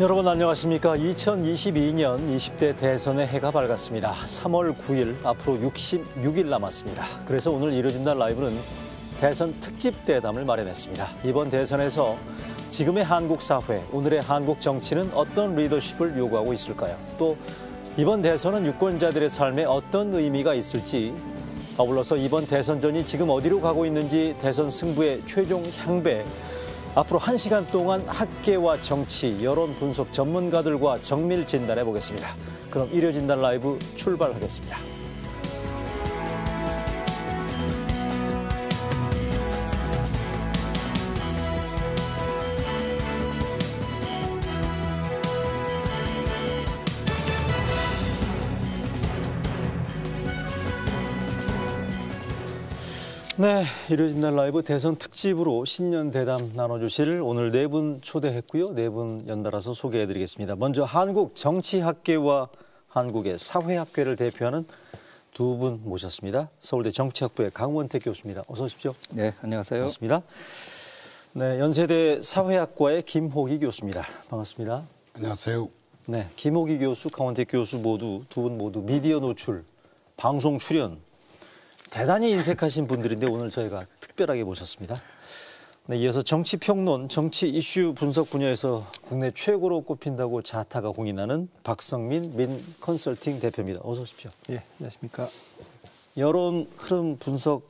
여러분 안녕하십니까. 2022년 20대 대선의 해가 밝았습니다. 3월 9일 앞으로 66일 남았습니다. 그래서 오늘 이뤄진다 라이브는 대선 특집 대담을 마련했습니다. 이번 대선에서 지금의 한국 사회, 오늘의 한국 정치는 어떤 리더십을 요구하고 있을까요? 또 이번 대선은 유권자들의 삶에 어떤 의미가 있을지, 아울러서 이번 대선전이 지금 어디로 가고 있는지 대선 승부의 최종 향배, 앞으로 1시간 동안 학계와 정치, 여론 분석 전문가들과 정밀 진단해 보겠습니다. 그럼 이뤄진다 라이브 출발하겠습니다. 네, 이뤄진다 라이브 대선 특집으로 신년 대담 나눠주실 오늘 네 분 초대했고요. 네 분 연달아서 소개해드리겠습니다. 먼저 한국 정치학계와 한국의 사회학계를 대표하는 두 분 모셨습니다. 서울대 정치학부의 강원택 교수입니다. 어서 오십시오. 네, 안녕하세요. 반갑습니다. 네, 연세대 사회학과의 김호기 교수입니다. 반갑습니다. 안녕하세요. 네, 김호기 교수, 강원택 교수 두 분 모두 미디어 노출, 방송 출연, 대단히 인색하신 분들인데 오늘 저희가 특별하게 모셨습니다. 네, 이어서 정치평론, 정치 이슈 분석 분야에서 국내 최고로 꼽힌다고 자타가 공인하는 박성민 민 컨설팅 대표입니다. 어서 오십시오. 예, 안녕하십니까. 여론 흐름 분석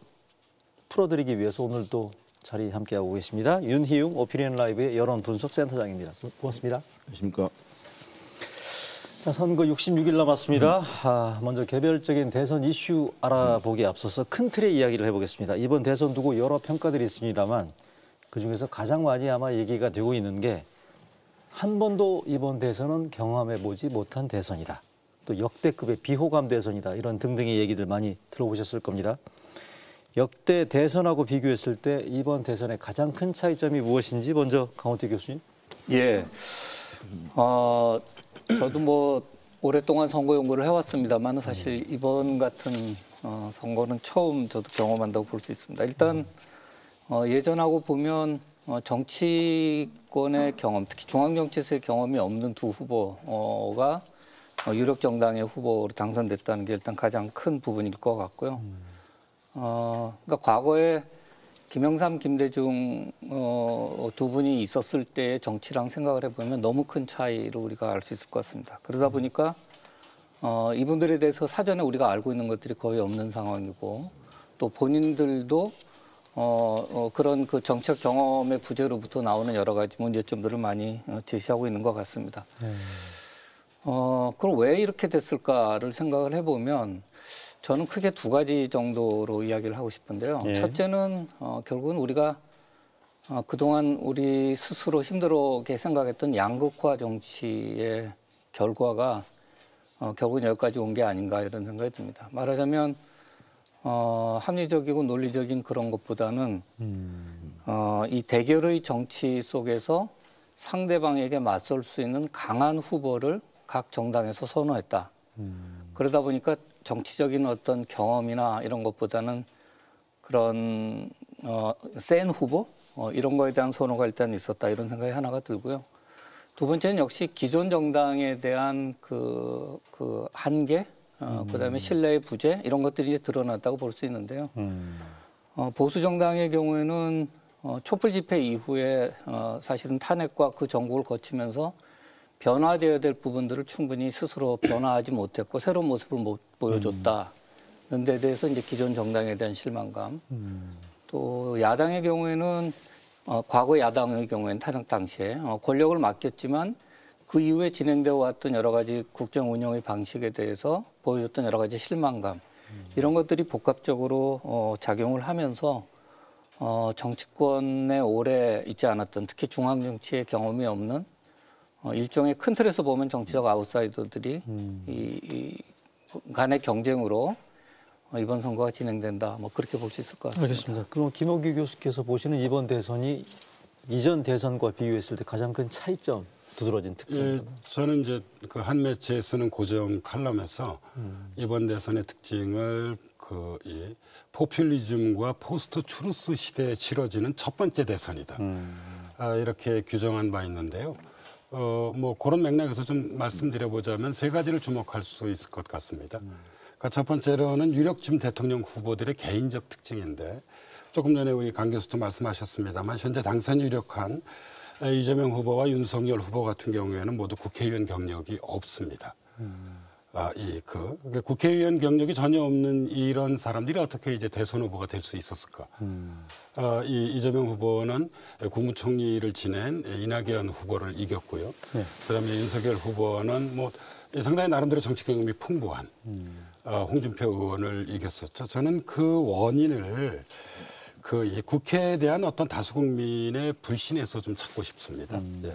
풀어드리기 위해서 오늘도 자리 함께하고 계십니다. 윤희웅 오피니언 라이브의 여론 분석 센터장입니다. 고맙습니다. 안녕하십니까. 자, 선거 66일 남았습니다. 먼저 개별적인 대선 이슈 알아보기에 앞서서 큰 틀의 이야기를 해보겠습니다. 이번 대선 두고 여러 평가들이 있습니다만 그중에서 가장 많이 아마 얘기가 되고 있는 게 한 번도 이번 대선은 경험해보지 못한 대선이다. 또 역대급의 비호감 대선이다. 이런 등등의 얘기들 많이 들어보셨을 겁니다. 역대 대선하고 비교했을 때 이번 대선의 가장 큰 차이점이 무엇인지 먼저 강원택 교수님. 예, 저도 뭐 오랫동안 선거 연구를 해왔습니다만 사실 이번 같은 선거는 처음 저도 경험한다고 볼 수 있습니다. 일단 예전하고 보면 정치권의 경험, 특히 중앙정치에서의 경험이 없는 두 후보가 유력 정당의 후보로 당선됐다는 게 일단 가장 큰 부분일 것 같고요. 그러니까 과거에 김영삼, 김대중 두 분이 있었을 때의 정치랑 생각을 해보면 너무 큰 차이를 우리가 알 수 있을 것 같습니다. 그러다 보니까 이분들에 대해서 사전에 우리가 알고 있는 것들이 거의 없는 상황이고 또 본인들도 그런 그 정책 경험의 부재로부터 나오는 여러 가지 문제점들을 많이 제시하고 있는 것 같습니다. 그럼 왜 이렇게 됐을까를 생각을 해보면 저는 크게 두 가지 정도로 이야기를 하고 싶은데요. 예. 첫째는 결국은 우리가 그동안 우리 스스로 힘들게 생각했던 양극화 정치의 결과가 결국은 여기까지 온 게 아닌가 이런 생각이 듭니다. 말하자면 합리적이고 논리적인 그런 것보다는 이 대결의 정치 속에서 상대방에게 맞설 수 있는 강한 후보를 각 정당에서 선호했다. 그러다 보니까 정치적인 어떤 경험이나 이런 것보다는 그런 센 후보 이런 거에 대한 선호가 일단 있었다 이런 생각이 하나가 들고요. 두 번째는 역시 기존 정당에 대한 그 한계, 그다음에 신뢰의 부재 이런 것들이 이제 드러났다고 볼 수 있는데요. 보수 정당의 경우에는 촛불 집회 이후에 사실은 탄핵과 그 정국을 거치면서 변화되어야 될 부분들을 충분히 스스로 변화하지 못했고 새로운 모습을 못 보여줬다는 데 대해서 이제 기존 정당에 대한 실망감. 또 야당의 경우에는 과거 야당의 경우에는 탄핵 당시에 권력을 맡겼지만 그 이후에 진행되어 왔던 여러 가지 국정 운영의 방식에 대해서 보여줬던 여러 가지 실망감. 이런 것들이 복합적으로 작용을 하면서 정치권에 오래 있지 않았던 특히 중앙정치의 경험이 없는 일종의 큰 틀에서 보면 정치적 아웃사이더들이 이 간의 경쟁으로 이번 선거가 진행된다. 뭐 그렇게 볼 수 있을 것 같습니다. 알겠습니다. 그럼 김호기 교수께서 보시는 이번 대선이 이전 대선과 비교했을 때 가장 큰 차이점, 두드러진 특징. 예, 저는 이제 그 한 매체에 쓰는 고정 칼럼에서 이번 대선의 특징을 이 포퓰리즘과 포스트 추루스 시대에 치러지는 첫 번째 대선이다. 이렇게 규정한 바 있는데요. 뭐 그런 맥락에서 좀 말씀드려보자면 세 가지를 주목할 수 있을 것 같습니다. 그러니까 첫 번째로는 유력쯤 대통령 후보들의 개인적 특징인데 조금 전에 우리 강 교수도 말씀하셨습니다만 현재 당선 유력한 이재명 후보와 윤석열 후보 같은 경우에는 모두 국회의원 경력이 없습니다. 국회의원 경력이 전혀 없는 이런 사람들이 어떻게 이제 대선 후보가 될 수 있었을까? 이재명 후보는 국무총리를 지낸 이낙연 후보를 이겼고요. 네. 그다음에 윤석열 후보는 뭐 상당히 나름대로 정치 경험이 풍부한 홍준표 의원을 이겼었죠. 저는 그 원인을 이 국회에 대한 어떤 다수 국민의 불신에서 좀 찾고 싶습니다. 예.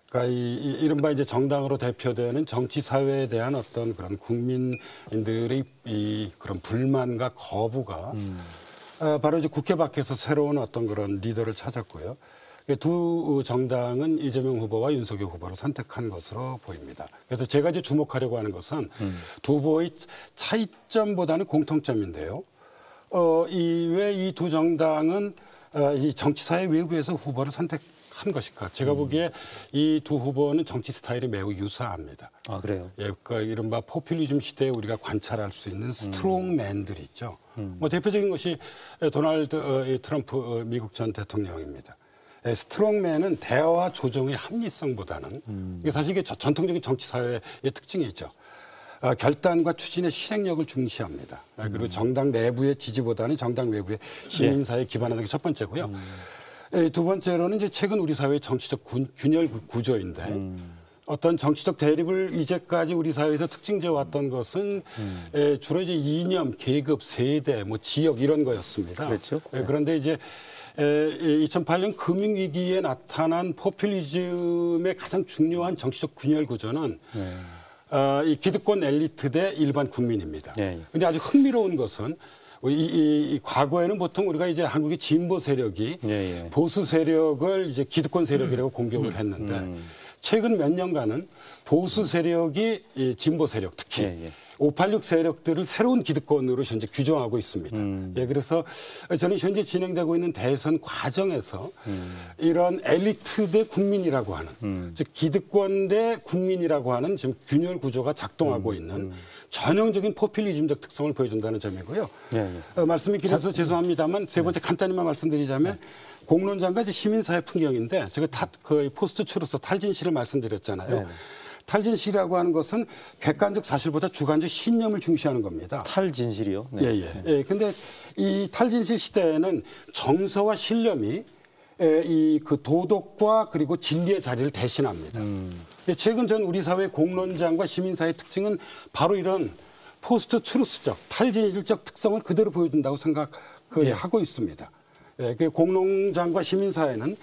그러니까 이른바 이제 정당으로 대표되는 정치 사회에 대한 어떤 그런 국민들의 그런 불만과 거부가 바로 이제 국회 밖에서 새로운 어떤 그런 리더를 찾았고요. 두 정당은 이재명 후보와 윤석열 후보를 선택한 것으로 보입니다. 그래서 제가 이제 주목하려고 하는 것은 두 후보의 차이점보다는 공통점인데요. 왜 이 두 정당은 이 정치사회 외부에서 후보를 선택한 것일까? 제가 보기에 이 두 후보는 정치 스타일이 매우 유사합니다. 아, 그래요? 예, 그러니까 이른바 포퓰리즘 시대에 우리가 관찰할 수 있는 스트롱맨들이 있죠. 뭐 대표적인 것이 도널드 트럼프 미국 전 대통령입니다. 스트롱맨은 대화와 조정의 합리성보다는 이게 사실 이게 전통적인 정치 사회의 특징이죠. 결단과 추진의 실행력을 중시합니다. 그리고 정당 내부의 지지보다는 정당 외부의 시민사회에 기반하는 게 첫 번째고요. 두 번째로는 이제 최근 우리 사회의 정치적 균열 구조인데 어떤 정치적 대립을 이제까지 우리 사회에서 특징지어 왔던 것은 주로 이제 이념, 계급, 세대, 뭐 지역 이런 거였습니다. 그렇죠. 그런데 이제 2008년 금융위기에 나타난 포퓰리즘의 가장 중요한 정치적 균열 구조는 이 기득권 엘리트 대 일반 국민입니다. 그런데 아주 흥미로운 것은 이 과거에는 보통 우리가 이제 한국의 진보 세력이 보수 세력을 이제 기득권 세력이라고 공격을 했는데 최근 몇 년간은 보수 세력이 이 진보 세력 특히 586 세력들을 새로운 기득권으로 현재 규정하고 있습니다. 그래서 저는 현재 진행되고 있는 대선 과정에서 이런 엘리트 대 국민이라고 하는 즉 기득권 대 국민이라고 하는 지금 균열 구조가 작동하고 있는 전형적인 포퓰리즘적 특성을 보여준다는 점이고요. 말씀이 길어서 죄송합니다만 세 번째 간단히만 말씀드리자면 공론장과 시민사회 풍경인데 제가 그 포스트 추루스 탈진실을 말씀드렸잖아요. 탈진실이라고 하는 것은 객관적 사실보다 주관적 신념을 중시하는 겁니다. 탈진실이요? 근데 이 탈진실 시대에는 정서와 신념이 그 도덕과 그리고 진리의 자리를 대신합니다. 최근 전 우리 사회 공론장과 시민사회의 특징은 바로 이런 포스트 트루스적 탈진실적 특성을 그대로 보여준다고 생각하고 있습니다. 그 공론장과 시민사회는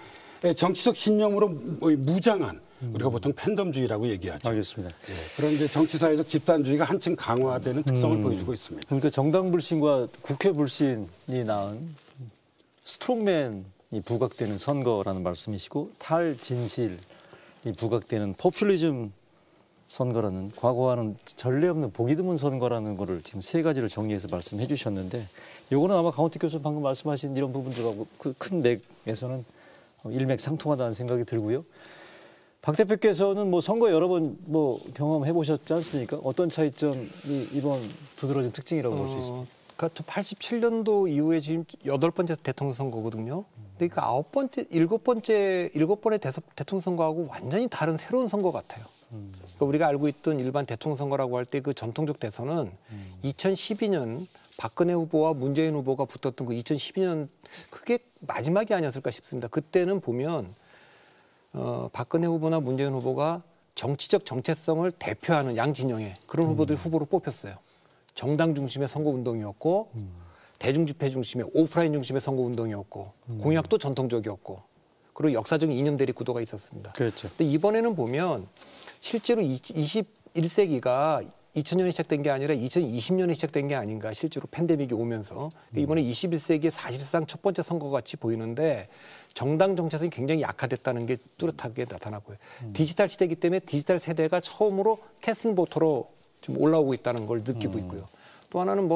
정치적 신념으로 무장한 우리가 보통 팬덤주의라고 얘기하죠. 알겠습니다. 그런데 정치사회적 집단주의가 한층 강화되는 특성을 보여주고 있습니다. 그러니까 정당 불신과 국회 불신이 낳은 스트롱맨이 부각되는 선거라는 말씀이시고 탈진실이 부각되는 포퓰리즘 선거라는 과거와는 전례 없는 보기 드문 선거라는 거를 지금 세 가지를 정리해서 말씀해 주셨는데 요거는 아마 강원택 교수 방금 말씀하신 이런 부분들하고 그 큰 맥에서는 일맥상통하다는 생각이 들고요. 박 대표께서는 뭐 선거 여러 번 뭐 경험해 보셨지 않습니까? 어떤 차이점이 이번 두드러진 특징이라고 볼 수 있습니까? 그러니까 87년도 이후에 지금 8번째 대통령 선거거든요. 그러니까 7번의 대통령 선거하고 완전히 다른 새로운 선거 같아요. 그러니까 우리가 알고 있던 일반 대통령 선거라고 할 때 그 전통적 대선은 2012년 박근혜 후보와 문재인 후보가 붙었던 그 2012년 그게 마지막이 아니었을까 싶습니다. 그때는 보면 박근혜 후보나 문재인 후보가 정치적 정체성을 대표하는 양진영의 그런 후보들이 후보로 뽑혔어요. 정당 중심의 선거운동이었고 대중집회 중심의 오프라인 중심의 선거운동이었고 공약도 전통적이었고 그리고 역사적인 이념 대립 구도가 있었습니다. 그렇죠. 근데 이번에는 보면 실제로 21세기가 2000년에 시작된 게 아니라 2020년에 시작된 게 아닌가 실제로 팬데믹이 오면서 이번에 21세기의 사실상 첫 번째 선거 같이 보이는데 정당 정체성이 굉장히 약화됐다는 게 뚜렷하게 나타나고요. 디지털 시대이기 때문에 디지털 세대가 처음으로 캐스팅 보터로 좀 올라오고 있다는 걸 느끼고 있고요. 또 하나는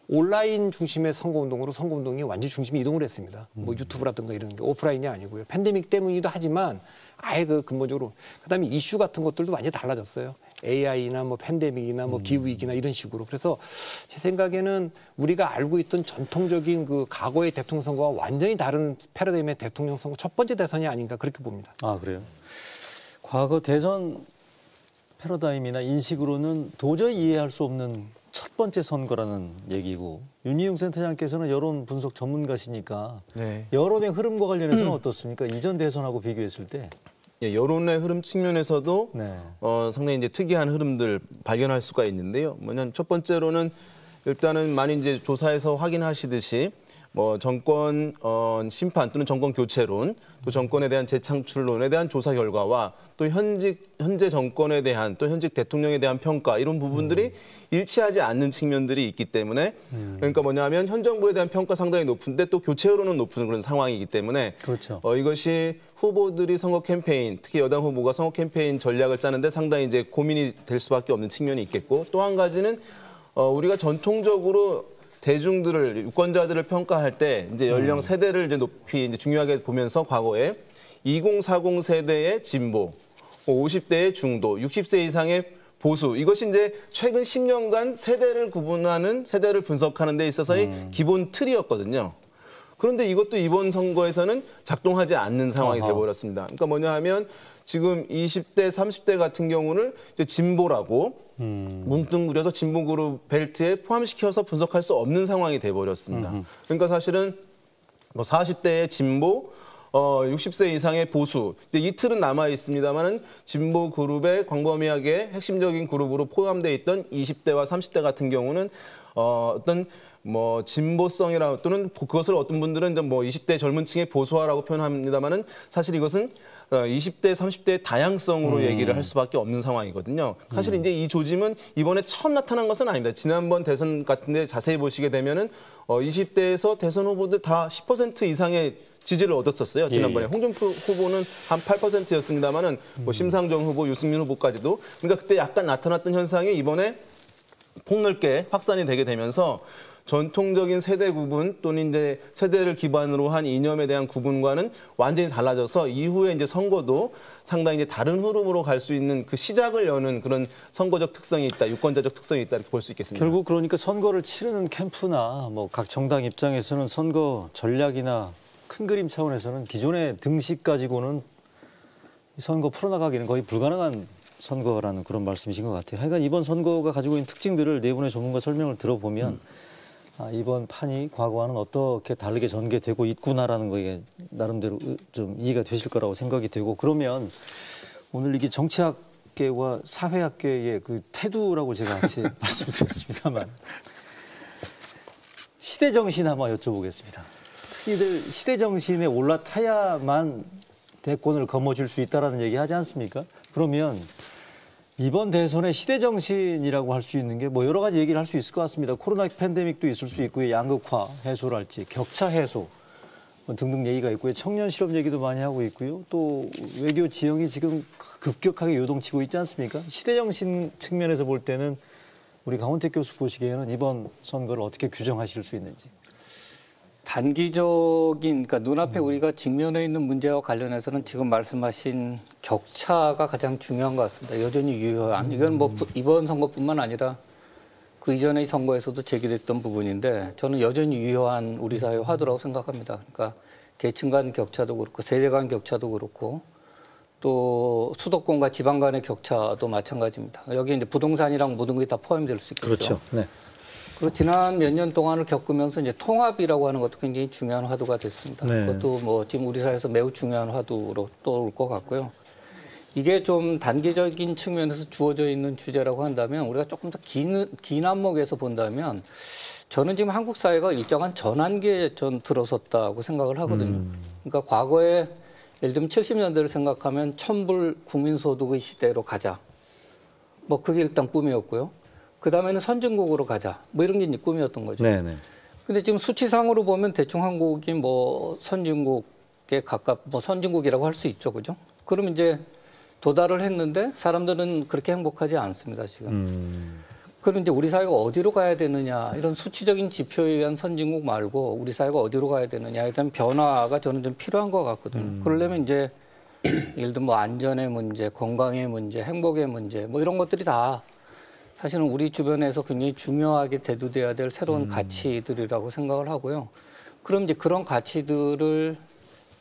온라인 중심의 선거운동으로 선거운동이 완전히 중심이 이동을 했습니다. 뭐 유튜브라든가 이런 게 오프라인이 아니고요. 팬데믹 때문이기도 하지만 아예 그 근본적으로 그다음에 이슈 같은 것들도 완전히 달라졌어요. AI나 뭐 팬데믹이나 뭐 기후위기나 이런 식으로. 그래서 제 생각에는 우리가 알고 있던 전통적인 그 과거의 대통령 선거와 완전히 다른 패러다임의 대통령 선거 첫 번째 대선이 아닌가 그렇게 봅니다. 아, 그래요? 과거 대선 패러다임이나 인식으로는 도저히 이해할 수 없는 첫 번째 선거라는 얘기고, 윤희용 센터장께서는 여론 분석 전문가시니까 네. 여론의 흐름과 관련해서는 어떻습니까? 이전 대선하고 비교했을 때. 예, 여론의 흐름 측면에서도 네. 상당히 이제 특이한 흐름들 발견할 수가 있는데요. 뭐냐면 첫 번째로는 일단은 많이 이제 조사에서 확인하시듯이 뭐 정권 심판 또는 정권 교체론, 또 정권에 대한 재창출론에 대한 조사 결과와 또 현재 정권에 대한 또 현직 대통령에 대한 평가 이런 부분들이 일치하지 않는 측면들이 있기 때문에 그러니까 뭐냐면 현 정부에 대한 평가 상당히 높은데 또 교체 여론은 높은 그런 상황이기 때문에 그렇죠. 이것이 후보들이 선거 캠페인, 특히 여당 후보가 선거 캠페인 전략을 짜는데 상당히 이제 고민이 될 수밖에 없는 측면이 있겠고, 또 한 가지는 우리가 전통적으로 대중들을, 유권자들을 평가할 때 이제 연령 세대를 이제 높이 이제 중요하게 보면서 과거에 2040 세대의 진보, 50대의 중도, 60세 이상의 보수, 이것이 이제 최근 10년간 세대를 구분하는, 세대를 분석하는 데 있어서의 기본 틀이었거든요. 그런데 이것도 이번 선거에서는 작동하지 않는 상황이 되어버렸습니다. 그러니까 뭐냐 하면 지금 20대, 30대 같은 경우는 이제 진보라고 뭉뚱그려서 진보 그룹 벨트에 포함시켜서 분석할 수 없는 상황이 돼버렸습니다. 그러니까 사실은 뭐 40대의 진보, 60세 이상의 보수, 이제 이틀은 남아 있습니다만은 진보 그룹의 광범위하게 핵심적인 그룹으로 포함되어 있던 20대와 30대 같은 경우는 어떤 뭐 진보성이라 또는 그것을 어떤 분들은 이제 뭐 20대 젊은 층의 보수화라고 표현합니다만은 사실 이것은 20대, 30대의 다양성으로 얘기를 할 수밖에 없는 상황이거든요. 사실 이제 이 조짐은 이번에 처음 나타난 것은 아닙니다. 지난번 대선 같은데 자세히 보시게 되면은 20대에서 대선 후보들 다 10% 이상의 지지를 얻었었어요. 지난번에 홍준표 후보는 한 8%였습니다만은 뭐 심상정 후보, 유승민 후보까지도. 그러니까 그때 약간 나타났던 현상이 이번에 폭넓게 확산이 되게 되면서 전통적인 세대 구분 또는 이제 세대를 기반으로 한 이념에 대한 구분과는 완전히 달라져서 이후에 이제 선거도 상당히 이제 다른 흐름으로 갈 수 있는 그 시작을 여는 그런 선거적 특성이 있다, 유권자적 특성이 있다 이렇게 볼 수 있겠습니다. 결국 그러니까 선거를 치르는 캠프나 뭐 각 정당 입장에서는 선거 전략이나 큰 그림 차원에서는 기존의 등식 가지고는 선거 풀어나가기는 거의 불가능한 선거라는 그런 말씀이신 것 같아요. 하여간 이번 선거가 가지고 있는 특징들을 네 분의 전문가 설명을 들어보면 이번 판이 과거와는 어떻게 다르게 전개되고 있구나라는 거에 나름대로 좀 이해가 되실 거라고 생각이 되고, 그러면 오늘 이게 정치학계와 사회학계의 그 태두라고 제가 같이 말씀드렸습니다만 시대 정신 한번 여쭤보겠습니다. 특히들 시대 정신에 올라타야만 대권을 거머쥘 수 있다라는 얘기 하지 않습니까? 그러면 이번 대선의 시대 정신이라고 할 수 있는 게 뭐 여러 가지 얘기를 할 수 있을 것 같습니다. 코로나 팬데믹도 있을 수 있고요. 양극화 해소랄지 격차 해소 등등 얘기가 있고요. 청년 실업 얘기도 많이 하고 있고요. 또 외교 지형이 지금 급격하게 요동치고 있지 않습니까? 시대 정신 측면에서 볼 때는 우리 강원택 교수 보시기에는 이번 선거를 어떻게 규정하실 수 있는지. 단기적인, 그러니까 눈앞에 우리가 직면해 있는 문제와 관련해서는 지금 말씀하신 격차가 가장 중요한 것 같습니다. 여전히 유효한. 이건 뭐 이번 선거뿐만 아니라 그 이전의 선거에서도 제기됐던 부분인데 저는 여전히 유효한 우리 사회의 화두라고 생각합니다. 그러니까 계층 간 격차도 그렇고 세대 간 격차도 그렇고 또 수도권과 지방 간의 격차도 마찬가지입니다. 여기 이제 부동산이랑 모든 게 다 포함될 수 있겠죠. 그렇죠. 네. 그리고 지난 몇 년 동안을 겪으면서 이제 통합이라고 하는 것도 굉장히 중요한 화두가 됐습니다. 네. 그것도 뭐 지금 우리 사회에서 매우 중요한 화두로 떠올 것 같고요. 이게 좀 단기적인 측면에서 주어져 있는 주제라고 한다면 우리가 조금 더 긴 안목에서 본다면 저는 지금 한국 사회가 일정한 전환기에 전 들어섰다고 생각을 하거든요. 그러니까 과거에 예를 들면 70년대를 생각하면 천불 국민소득의 시대로 가자. 뭐 그게 일단 꿈이었고요. 그 다음에는 선진국으로 가자. 뭐 이런 게 이제 꿈이었던 거죠. 네네. 근데 지금 수치상으로 보면 대충 한국이 뭐 선진국에 뭐 선진국이라고 할 수 있죠. 그죠? 그럼 이제 도달을 했는데 사람들은 그렇게 행복하지 않습니다. 지금. 그럼 이제 우리 사회가 어디로 가야 되느냐 이런 수치적인 지표에 의한 선진국 말고 우리 사회가 어디로 가야 되느냐에 대한 변화가 저는 좀 필요한 것 같거든요. 그러려면 이제 예를 들면 뭐 안전의 문제, 건강의 문제, 행복의 문제 뭐 이런 것들이 다 사실은 우리 주변에서 굉장히 중요하게 대두돼야 될 새로운 가치들이라고 생각을 하고요. 그럼 이제 그런 가치들을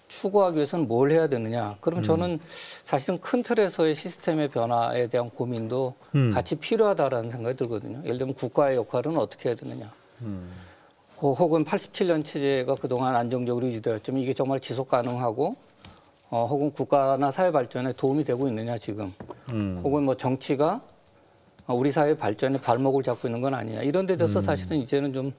추구하기 위해서는 뭘 해야 되느냐. 그럼 저는 사실은 큰 틀에서의 시스템의 변화에 대한 고민도 같이 필요하다라는 생각이 들거든요. 예를 들면 국가의 역할은 어떻게 해야 되느냐. 혹은 87년 체제가 그동안 안정적으로 유지되었지만 이게 정말 지속 가능하고 혹은 국가나 사회 발전에 도움이 되고 있느냐 지금. 혹은 뭐 정치가 우리 사회 발전에 발목을 잡고 있는 건 아니냐. 이런 데 대해서 사실은 이제는 좀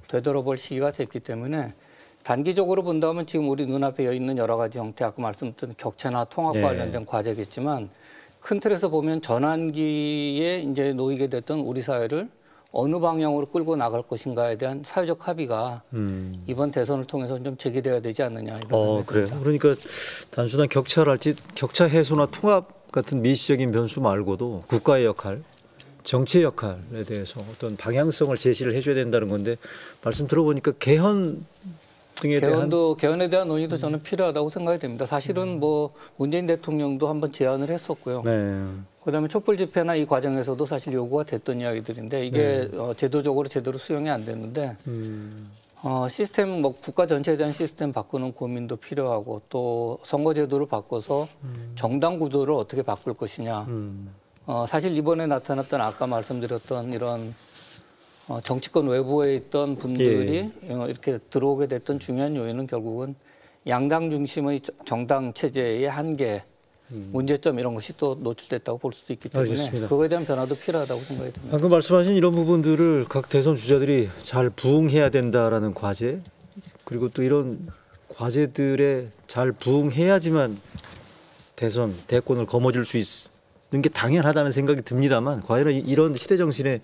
되돌아볼 시기가 됐기 때문에 단기적으로 본다면 지금 우리 눈앞에 있는 여러 가지 형태, 아까 말씀드린 격차나 통합과 관련된 과제겠지만 큰 틀에서 보면 전환기에 이제 놓이게 됐던 우리 사회를 어느 방향으로 끌고 나갈 것인가에 대한 사회적 합의가 이번 대선을 통해서 좀 제기돼야 되지 않느냐 이런 생각이 그래요. 듭니다. 그러니까 단순한 격차랄지 격차 해소나 통합 같은 미시적인 변수 말고도 국가의 역할, 정치의 역할에 대해서 어떤 방향성을 제시를 해줘야 된다는 건데 말씀 들어보니까 개헌 등에 개헌에 대한 논의도 저는 필요하다고 생각이 됩니다. 사실은 뭐 문재인 대통령도 한번 제안을 했었고요. 그다음에 촛불 집회나 이 과정에서도 사실 요구가 됐던 이야기들인데 이게 제도적으로 제대로 수용이 안 됐는데 시스템 뭐 국가 전체에 대한 시스템 바꾸는 고민도 필요하고 또 선거제도를 바꿔서 정당 구도를 어떻게 바꿀 것이냐. 사실 이번에 나타났던 아까 말씀드렸던 이런 정치권 외부에 있던 분들이 이렇게 들어오게 됐던 중요한 요인은 결국은 양당 중심의 정당 체제의 한계, 문제점 이런 것이 또 노출됐다고 볼 수도 있기 때문에 알겠습니다. 그거에 대한 변화도 필요하다고 생각이 듭니다. 방금 말씀하신 이런 부분들을 각 대선 주자들이 잘 부응해야 된다라는 과제, 그리고 또 이런 과제들에 잘 부응해야지만 대권을 거머쥘 수 있는 게 당연하다는 생각이 듭니다만 과연 이런 시대 정신에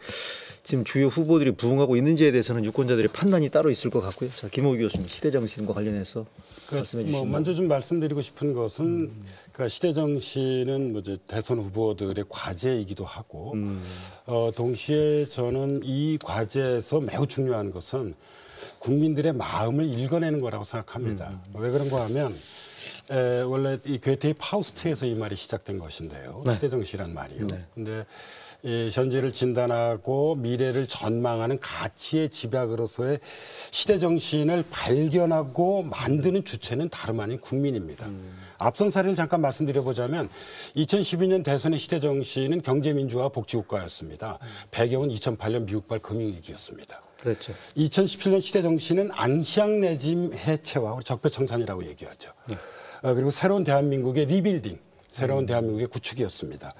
지금 주요 후보들이 부응하고 있는지에 대해서는 유권자들의 판단이 따로 있을 것 같고요. 자, 김호기 교수님, 시대 정신과 관련해서 말씀해 주시면. 먼저 좀 말씀드리고 싶은 것은 그러니까 시대 정신은 뭐 대선 후보들의 과제이기도 하고 동시에 저는 이 과제에서 매우 중요한 것은 국민들의 마음을 읽어내는 거라고 생각합니다. 왜 그런가 하면 원래 이 괴테의 파우스트에서 이 말이 시작된 것인데요. 시대 정신이란 말이요. 근데 현재를 진단하고 미래를 전망하는 가치의 집약으로서의 시대 정신을 발견하고 만드는 주체는 다름 아닌 국민입니다. 앞선 사례를 잠깐 말씀드려보자면 2012년 대선의 시대 정신은 경제민주화 복지국가였습니다. 배경은 2008년 미국발 금융위기였습니다. 그렇죠. 2017년 시대 정신은 앙시앙 레짐 해체와 적폐청산이라고 얘기하죠. 그리고 새로운 대한민국의 리빌딩, 새로운 대한민국의 구축이었습니다.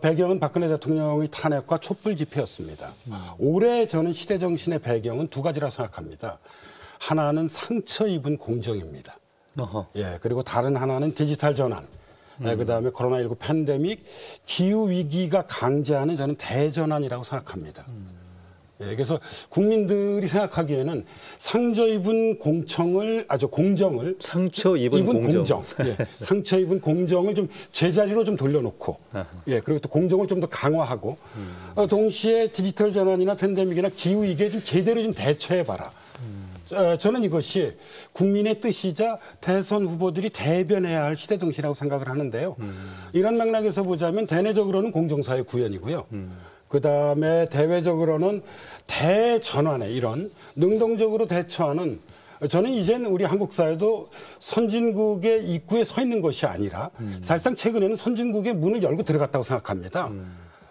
배경은 박근혜 대통령의 탄핵과 촛불 집회였습니다. 올해 저는 시대 정신의 배경은 두 가지라 생각합니다. 하나는 상처 입은 공정입니다. 그리고 다른 하나는 디지털 전환. 그다음에 코로나19 팬데믹, 기후 위기가 강제하는 저는 대전환이라고 생각합니다. 그래서 국민들이 생각하기에는 상처 입은 공정을 상처 입은 공정. 상처 입은 공정을 좀 제자리로 좀 돌려놓고 그리고 또 공정을 좀 더 강화하고 동시에 디지털 전환이나 팬데믹이나 기후 위기에 좀 제대로 좀 대처해봐라. 저는 이것이 국민의 뜻이자 대선 후보들이 대변해야 할 시대 정신이라고 생각을 하는데요. 이런 맥락에서 보자면 대내적으로는 공정사회 구현이고요. 그다음에 대외적으로는 대전환에 이런 능동적으로 대처하는 저는 이제는 우리 한국 사회도 선진국의 입구에 서 있는 것이 아니라 사실상 최근에는 선진국의 문을 열고 들어갔다고 생각합니다.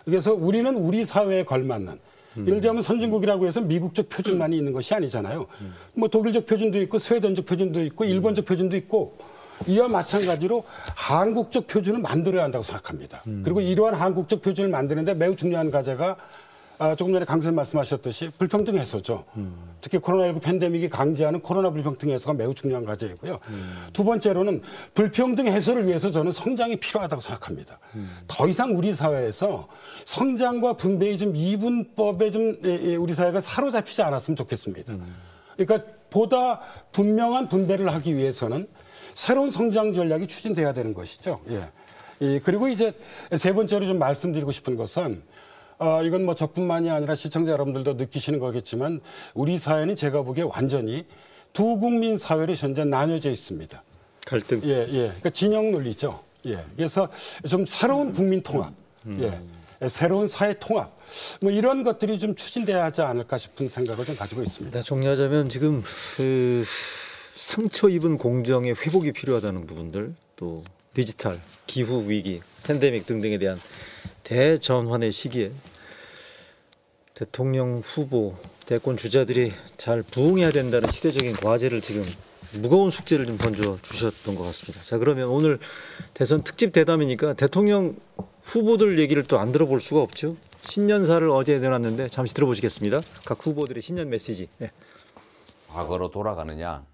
그래서 우리는 우리 사회에 걸맞는 예를 들면 선진국이라고 해서 미국적 표준만이 있는 것이 아니잖아요. 뭐 독일적 표준도 있고 스웨덴적 표준도 있고 일본적 표준도 있고 이와 마찬가지로 한국적 표준을 만들어야 한다고 생각합니다. 그리고 이러한 한국적 표준을 만드는데 매우 중요한 과제가 조금 전에 강 선생님 말씀하셨듯이 불평등 해소죠. 특히 코로나19 팬데믹이 강제하는 코로나 불평등 해소가 매우 중요한 과제이고요. 두 번째로는 불평등 해소를 위해서 저는 성장이 필요하다고 생각합니다. 더 이상 우리 사회에서 성장과 분배의 좀 이분법에 좀 우리 사회가 사로잡히지 않았으면 좋겠습니다. 그러니까 보다 분명한 분배를 하기 위해서는 새로운 성장 전략이 추진돼야 되는 것이죠. 그리고 이제 세 번째로 좀 말씀드리고 싶은 것은 이건 뭐 저뿐만이 아니라 시청자 여러분들도 느끼시는 거겠지만 우리 사회는 제가 보기에 완전히 두 국민 사회로 현재 나뉘어져 있습니다. 갈등. 예, 예. 그러니까 진영 논리죠. 예. 그래서 좀 새로운 국민 통합, 예. 새로운 사회 통합, 뭐 이런 것들이 좀 추진돼야 하지 않을까 싶은 생각을 좀 가지고 있습니다. 정리하자면 지금 그 상처 입은 공정의 회복이 필요하다는 부분들, 또 디지털, 기후 위기, 팬데믹 등등에 대한 대전환의 시기에 대통령 후보, 대권 주자들이 잘 부응해야 된다는 시대적인 과제를 지금 무거운 숙제를 좀 던져 주셨던 것 같습니다. 자, 그러면 오늘 대선 특집 대담이니까 대통령 후보들 얘기를 또 안 들어볼 수가 없죠. 신년사를 어제 내놨는데 잠시 들어보시겠습니다. 각 후보들의 신년 메시지. 네. 과거로 돌아가느냐,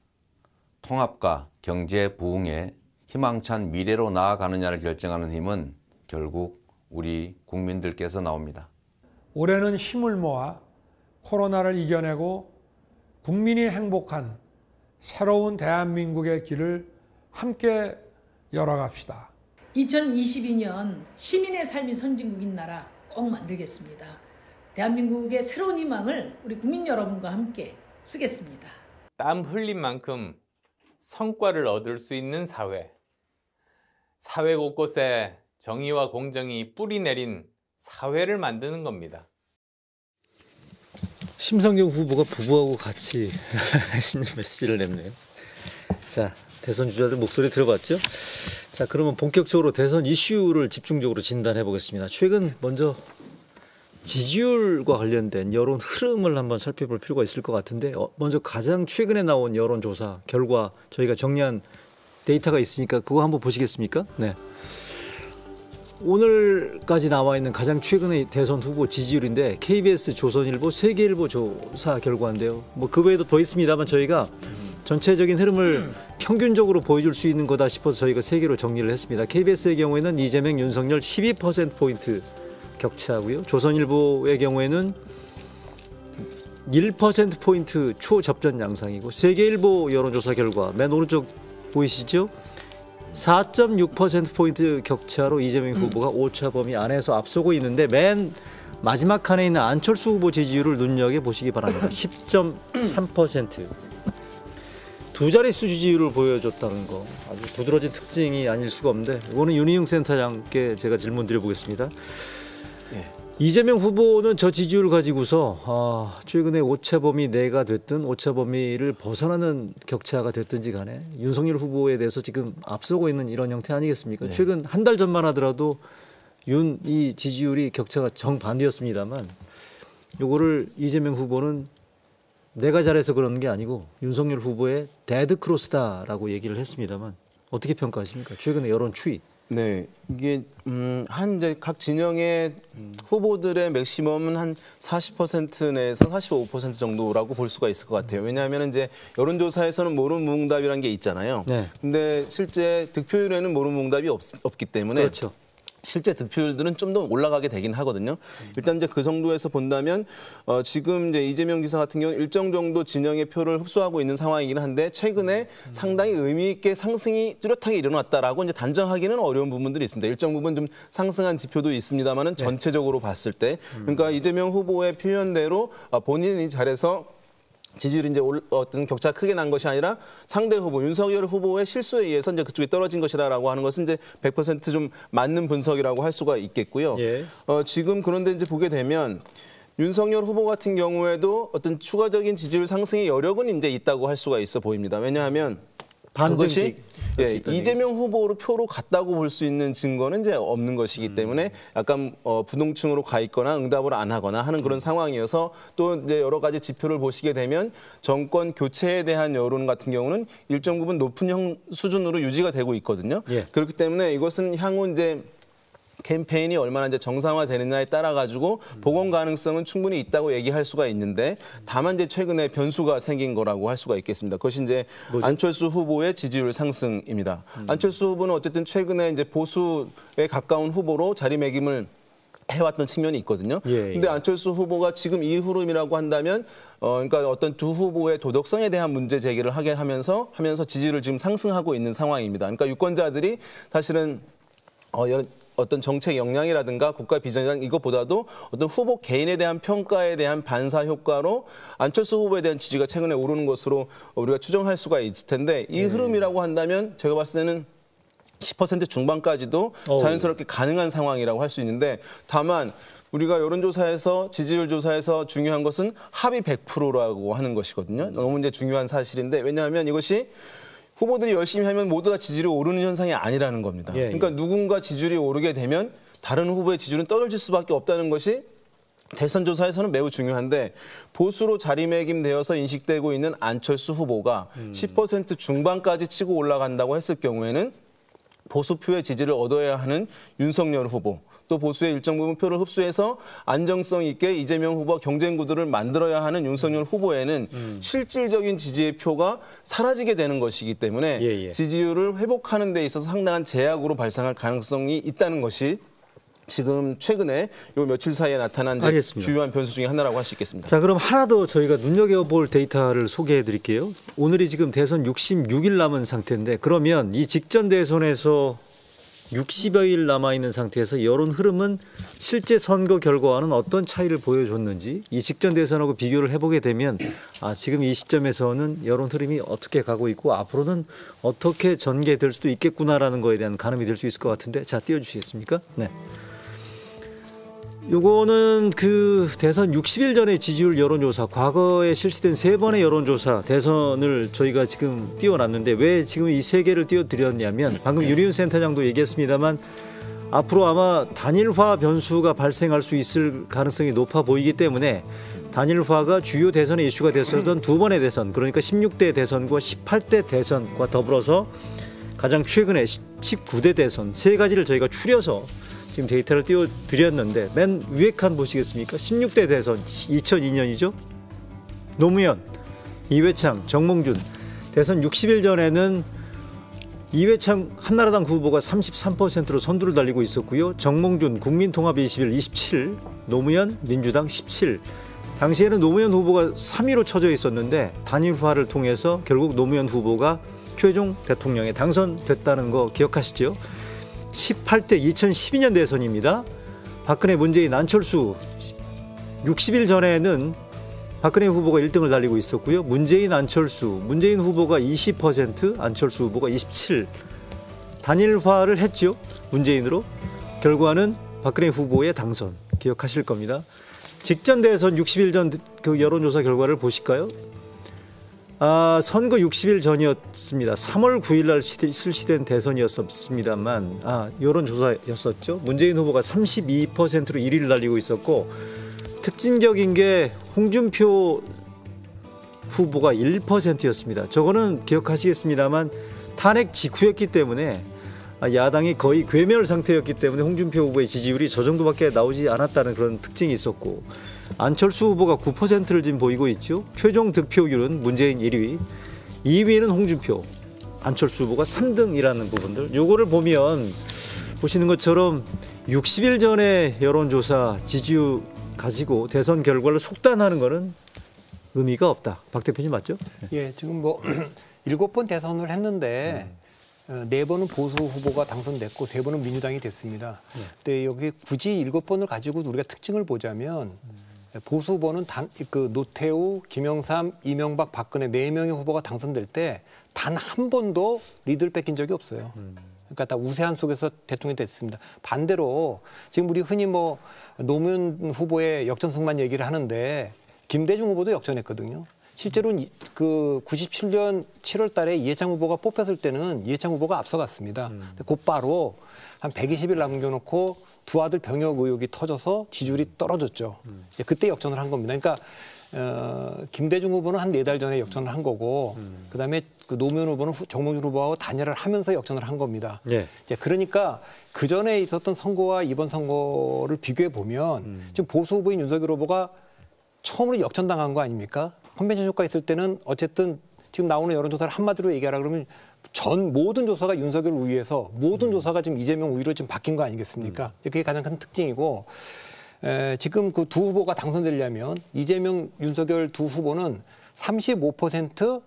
통합과 경제 부흥에 희망찬 미래로 나아가느냐를 결정하는 힘은 결국 우리 국민들께서 나옵니다. 올해는 힘을 모아 코로나를 이겨내고 국민이 행복한 새로운 대한민국의 길을 함께 열어갑시다. 2022년 시민의 삶이 선진국인 나라 꼭 만들겠습니다. 대한민국의 새로운 희망을 우리 국민 여러분과 함께 쓰겠습니다. 땀 흘린 만큼 성과를 얻을 수 있는 사회. 사회 곳곳에 정의와 공정이 뿌리 내린 사회를 만드는 겁니다. 심상정 후보가 부부하고 같이 신년 메시지를 냈네요. 자, 대선 주자들 목소리 들어봤죠? 자, 그러면 본격적으로 대선 이슈를 집중적으로 진단해 보겠습니다. 최근 먼저 지지율과 관련된 여론 흐름을 한번 살펴볼 필요가 있을 것 같은데, 먼저 가장 최근에 나온 여론조사 결과 저희가 정리한 데이터가 있으니까 그거 한번 보시겠습니까? 네. 오늘까지 나와 있는 가장 최근의 대선 후보 지지율인데 KBS, 조선일보, 세계일보 조사 결과인데요. 뭐 그 외에도 더 있습니다만 저희가 전체적인 흐름을 평균적으로 보여줄 수 있는 거다 싶어서 저희가 세 개로 정리를 했습니다. KBS의 경우에는 이재명, 윤석열 12%포인트 격차고요. 조선일보의 경우에는 1%포인트 초접전 양상이고, 세계일보 여론조사 결과 맨 오른쪽 보이시죠? 4.6%포인트 격차로 이재명 후보가 오차 범위 안에서 앞서고 있는데, 맨 마지막 칸에 있는 안철수 후보 지지율을 눈여겨보시기 바랍니다. 10.3%. 두 자릿수 지지율을 보여줬다는 거, 아주 두드러진 특징이 아닐 수가 없는데, 이거는 윤희용 센터장께 제가 질문 드려보겠습니다. 예. 이재명 후보는 저 지지율을 가지고서 최근에 오차 범위 내가 됐든 오차 범위를 벗어나는 격차가 됐든지 간에 윤석열 후보에 대해서 지금 앞서고 있는 이런 형태 아니겠습니까? 네. 최근 한 달 전만 하더라도 이 지지율이 격차가 정반대였습니다만, 요거를 이재명 후보는 내가 잘해서 그러는 게 아니고 윤석열 후보의 데드 크로스다라고 얘기를 했습니다만, 어떻게 평가하십니까? 최근의 여론 추이. 네, 이게 이제 각 진영의 후보들의 맥시멈은 한 40% 내에서 45% 정도라고 볼 수가 있을 것 같아요. 왜냐하면 이제 여론조사에서는 모rum무응답이라는 게 있잖아요. 네. 근데 실제 득표율에는 모rum무응답이 없기 때문에. 그렇죠. 실제 득표율들은 좀 더 올라가게 되긴 하거든요. 일단 이제 그 정도에서 본다면 지금 이제 이재명 지사 같은 경우는 일정 정도 진영의 표를 흡수하고 있는 상황이긴 한데, 최근에 상당히 의미 있게 상승이 뚜렷하게 일어났다라고 이제 단정하기는 어려운 부분들이 있습니다. 일정 부분 좀 상승한 지표도 있습니다만은 전체적으로 봤을 때, 그러니까 이재명 후보의 표현대로 본인이 잘해서 지지율이 이제 어떤 격차가 크게 난 것이 아니라 상대 후보 윤석열 후보의 실수에 의해서 이제 그쪽이 떨어진 것이다라고 하는 것은 이제 100% 좀 맞는 분석이라고 할 수가 있겠고요. 예. 지금 그런데 이제 보게 되면 윤석열 후보 같은 경우에도 어떤 추가적인 지지율 상승의 여력은 이제 있다고 할 수가 있어 보입니다. 왜냐하면 그것이 이재명 후보로 표로 갔다고 볼 수 있는 증거는 이제 없는 것이기 때문에 약간 부동층으로 가 있거나 응답을 안 하거나 하는 그런 상황이어서, 또 이제 여러 가지 지표를 보시게 되면 정권 교체에 대한 여론 같은 경우는 일정 부분 높은 수준으로 유지가 되고 있거든요. 예. 그렇기 때문에 이것은 향후 이제 캠페인이 얼마나 이제 정상화되느냐에 따라 가지고 복원 가능성은 충분히 있다고 얘기할 수가 있는데, 다만 이제 최근에 변수가 생긴 거라고 할 수가 있겠습니다. 그것이 이제 안철수 후보의 지지율 상승입니다. 안철수 후보는 어쨌든 최근에 이제 보수에 가까운 후보로 자리매김을 해왔던 측면이 있거든요. 근데 안철수 후보가 지금 이 흐름이라고 한다면 그러니까 어떤 두 후보의 도덕성에 대한 문제 제기를 하게 하면서 지지율을 지금 상승하고 있는 상황입니다. 그러니까 유권자들이 사실은 어떤 정책 역량이라든가 국가 비전이란 이것보다도 어떤 후보 개인에 대한 평가에 대한 반사 효과로 안철수 후보에 대한 지지가 최근에 오르는 것으로 우리가 추정할 수가 있을 텐데 이 흐름이라고 한다면 제가 봤을 때는 10% 중반까지도 자연스럽게 가능한 상황이라고 할 수 있는데 다만 우리가 여론조사에서 지지율 조사에서 중요한 것은 합의 100%라고 하는 것이거든요. 너무 이제 중요한 사실인데 왜냐하면 이것이 후보들이 열심히 하면 모두 다 지지율이 오르는 현상이 아니라는 겁니다. 그러니까 누군가 지지율이 오르게 되면 다른 후보의 지지율은 떨어질 수밖에 없다는 것이 대선 조사에서는 매우 중요한데 보수로 자리매김되어서 인식되고 있는 안철수 후보가 10% 중반까지 치고 올라간다고 했을 경우에는 보수표의 지지를 얻어야 하는 윤석열 후보 또 보수의 일정 부분 표를 흡수해서 안정성 있게 이재명 후보와 경쟁 구도를 만들어야 하는 윤석열 후보에는 실질적인 지지의 표가 사라지게 되는 것이기 때문에 지지율을 회복하는 데 있어서 상당한 제약으로 발생할 가능성이 있다는 것이 지금 최근에 요 며칠 사이에 나타난 주요한 변수 중에 하나라고 할 수 있겠습니다. 자, 그럼 하나 더 저희가 눈여겨볼 데이터를 소개해 드릴게요. 오늘이 지금 대선 66일 남은 상태인데 그러면 이 직전 대선에서 60여일 남아있는 상태에서 여론 흐름은 실제 선거 결과와는 어떤 차이를 보여줬는지 이 직전 대선하고 비교를 해보게 되면 지금 이 시점에서는 여론 흐름이 어떻게 가고 있고 앞으로는 어떻게 전개될 수도 있겠구나라는 거에 대한 가늠이 될 수 있을 것 같은데 자, 띄워주시겠습니까? 네. 요거는 그 대선 60일 전의 지지율 여론조사, 과거에 실시된 3번의 여론조사 대선을 저희가 지금 띄워놨는데 왜 지금 이 3개를 띄워드렸냐면 방금 유리훈 센터장도 얘기했습니다만 앞으로 아마 단일화 변수가 발생할 수 있을 가능성이 높아 보이기 때문에 단일화가 주요 대선의 이슈가 됐었던 2번의 대선, 그러니까 16대 대선과 18대 대선과 더불어서 가장 최근에 19대 대선 3가지를 저희가 추려서 지금 데이터를 띄워드렸는데 맨 위에 칸 보시겠습니까? 16대 대선 2002년이죠. 노무현, 이회창, 정몽준. 대선 60일 전에는 이회창 한나라당 후보가 33%로 선두를 달리고 있었고요. 정몽준 국민통합 21, 27, 노무현 민주당 17. 당시에는 노무현 후보가 3위로 쳐져 있었는데 단일화를 통해서 결국 노무현 후보가 최종 대통령에 당선됐다는 거 기억하시죠? 18대 2012년 대선입니다. 박근혜, 문재인, 안철수 60일 전에는 박근혜 후보가 1등을 달리고 있었고요. 문재인, 안철수, 문재인 후보가 20%, 안철수 후보가 27%. 단일화를 했죠. 문재인으로. 결과는 박근혜 후보의 당선. 기억하실 겁니다. 직전 대선 60일 전 그 여론조사 결과를 보실까요? 선거 60일 전이었습니다. 3월 9일 날 실시된 대선이었습니다만 여론조사였었죠. 문재인 후보가 32%로 1위를 달리고 있었고 특징적인 게 홍준표 후보가 1%였습니다. 저거는 기억하시겠습니다만 탄핵 직후였기 때문에 야당이 거의 괴멸 상태였기 때문에 홍준표 후보의 지지율이 저 정도밖에 나오지 않았다는 그런 특징이 있었고 안철수 후보가 9%를 지금 보이고 있죠. 최종 득표율은 문재인 1위, 2위는 홍준표, 안철수 후보가 3등이라는 부분들. 요거를 보면 보시는 것처럼 60일 전에 여론조사 지지율 가지고 대선 결과를 속단하는 거는 의미가 없다. 박 대표님 맞죠? 예, 지금 뭐 7번 대선을 했는데 4번은 보수 후보가 당선됐고 3번은 민주당이 됐습니다. 근데 여기 굳이 7번을 가지고 우리가 특징을 보자면 보수 후보는 노태우, 김영삼, 이명박, 박근혜 4명의 후보가 당선될 때 단 한 번도 리드를 뺏긴 적이 없어요. 그러니까 다 우세한 속에서 대통령이 됐습니다. 반대로 지금 우리 흔히 뭐 노무현 후보의 역전승만 얘기를 하는데 김대중 후보도 역전했거든요. 실제로 그 97년 7월 달에 이해창 후보가 뽑혔을 때는 이해창 후보가 앞서갔습니다. 곧바로 한 120일 남겨놓고 두 아들 병역 의혹이 터져서 지지율이 떨어졌죠. 그때 역전을 한 겁니다. 그러니까 김대중 후보는 한 4달 전에 역전을 한 거고 그다음에 그 노무현 후보는 정몽준 후보하고 단일화를 하면서 역전을 한 겁니다. 그러니까 그 전에 있었던 선거와 이번 선거를 비교해 보면 지금 보수 후보인 윤석열 후보가 처음으로 역전당한 거 아닙니까? 컨벤션 효과 있을 때는 어쨌든 지금 나오는 여론조사를 한마디로 얘기하라 그러면 모든 조사가 윤석열 우위에서 모든 조사가 지금 이재명 우위로 지금 바뀐 거 아니겠습니까? 그게 가장 큰 특징이고 지금 그 두 후보가 당선되려면 이재명, 윤석열 두 후보는 35%,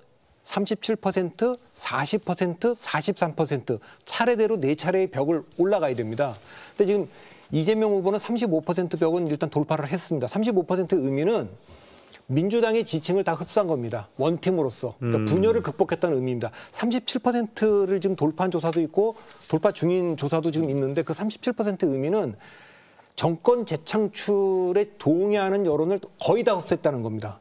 37%, 40%, 43% 차례대로 4차례의 벽을 올라가야 됩니다. 근데 지금 이재명 후보는 35% 벽은 일단 돌파를 했습니다. 35%의 의미는 민주당의 지층을 다 흡수한 겁니다. 원팀으로서. 그러니까 분열을 극복했다는 의미입니다. 37%를 지금 돌파한 조사도 있고 돌파 중인 조사도 지금 있는데 그 37%의 의미는 정권 재창출에 동의하는 여론을 거의 다 흡수했다는 겁니다.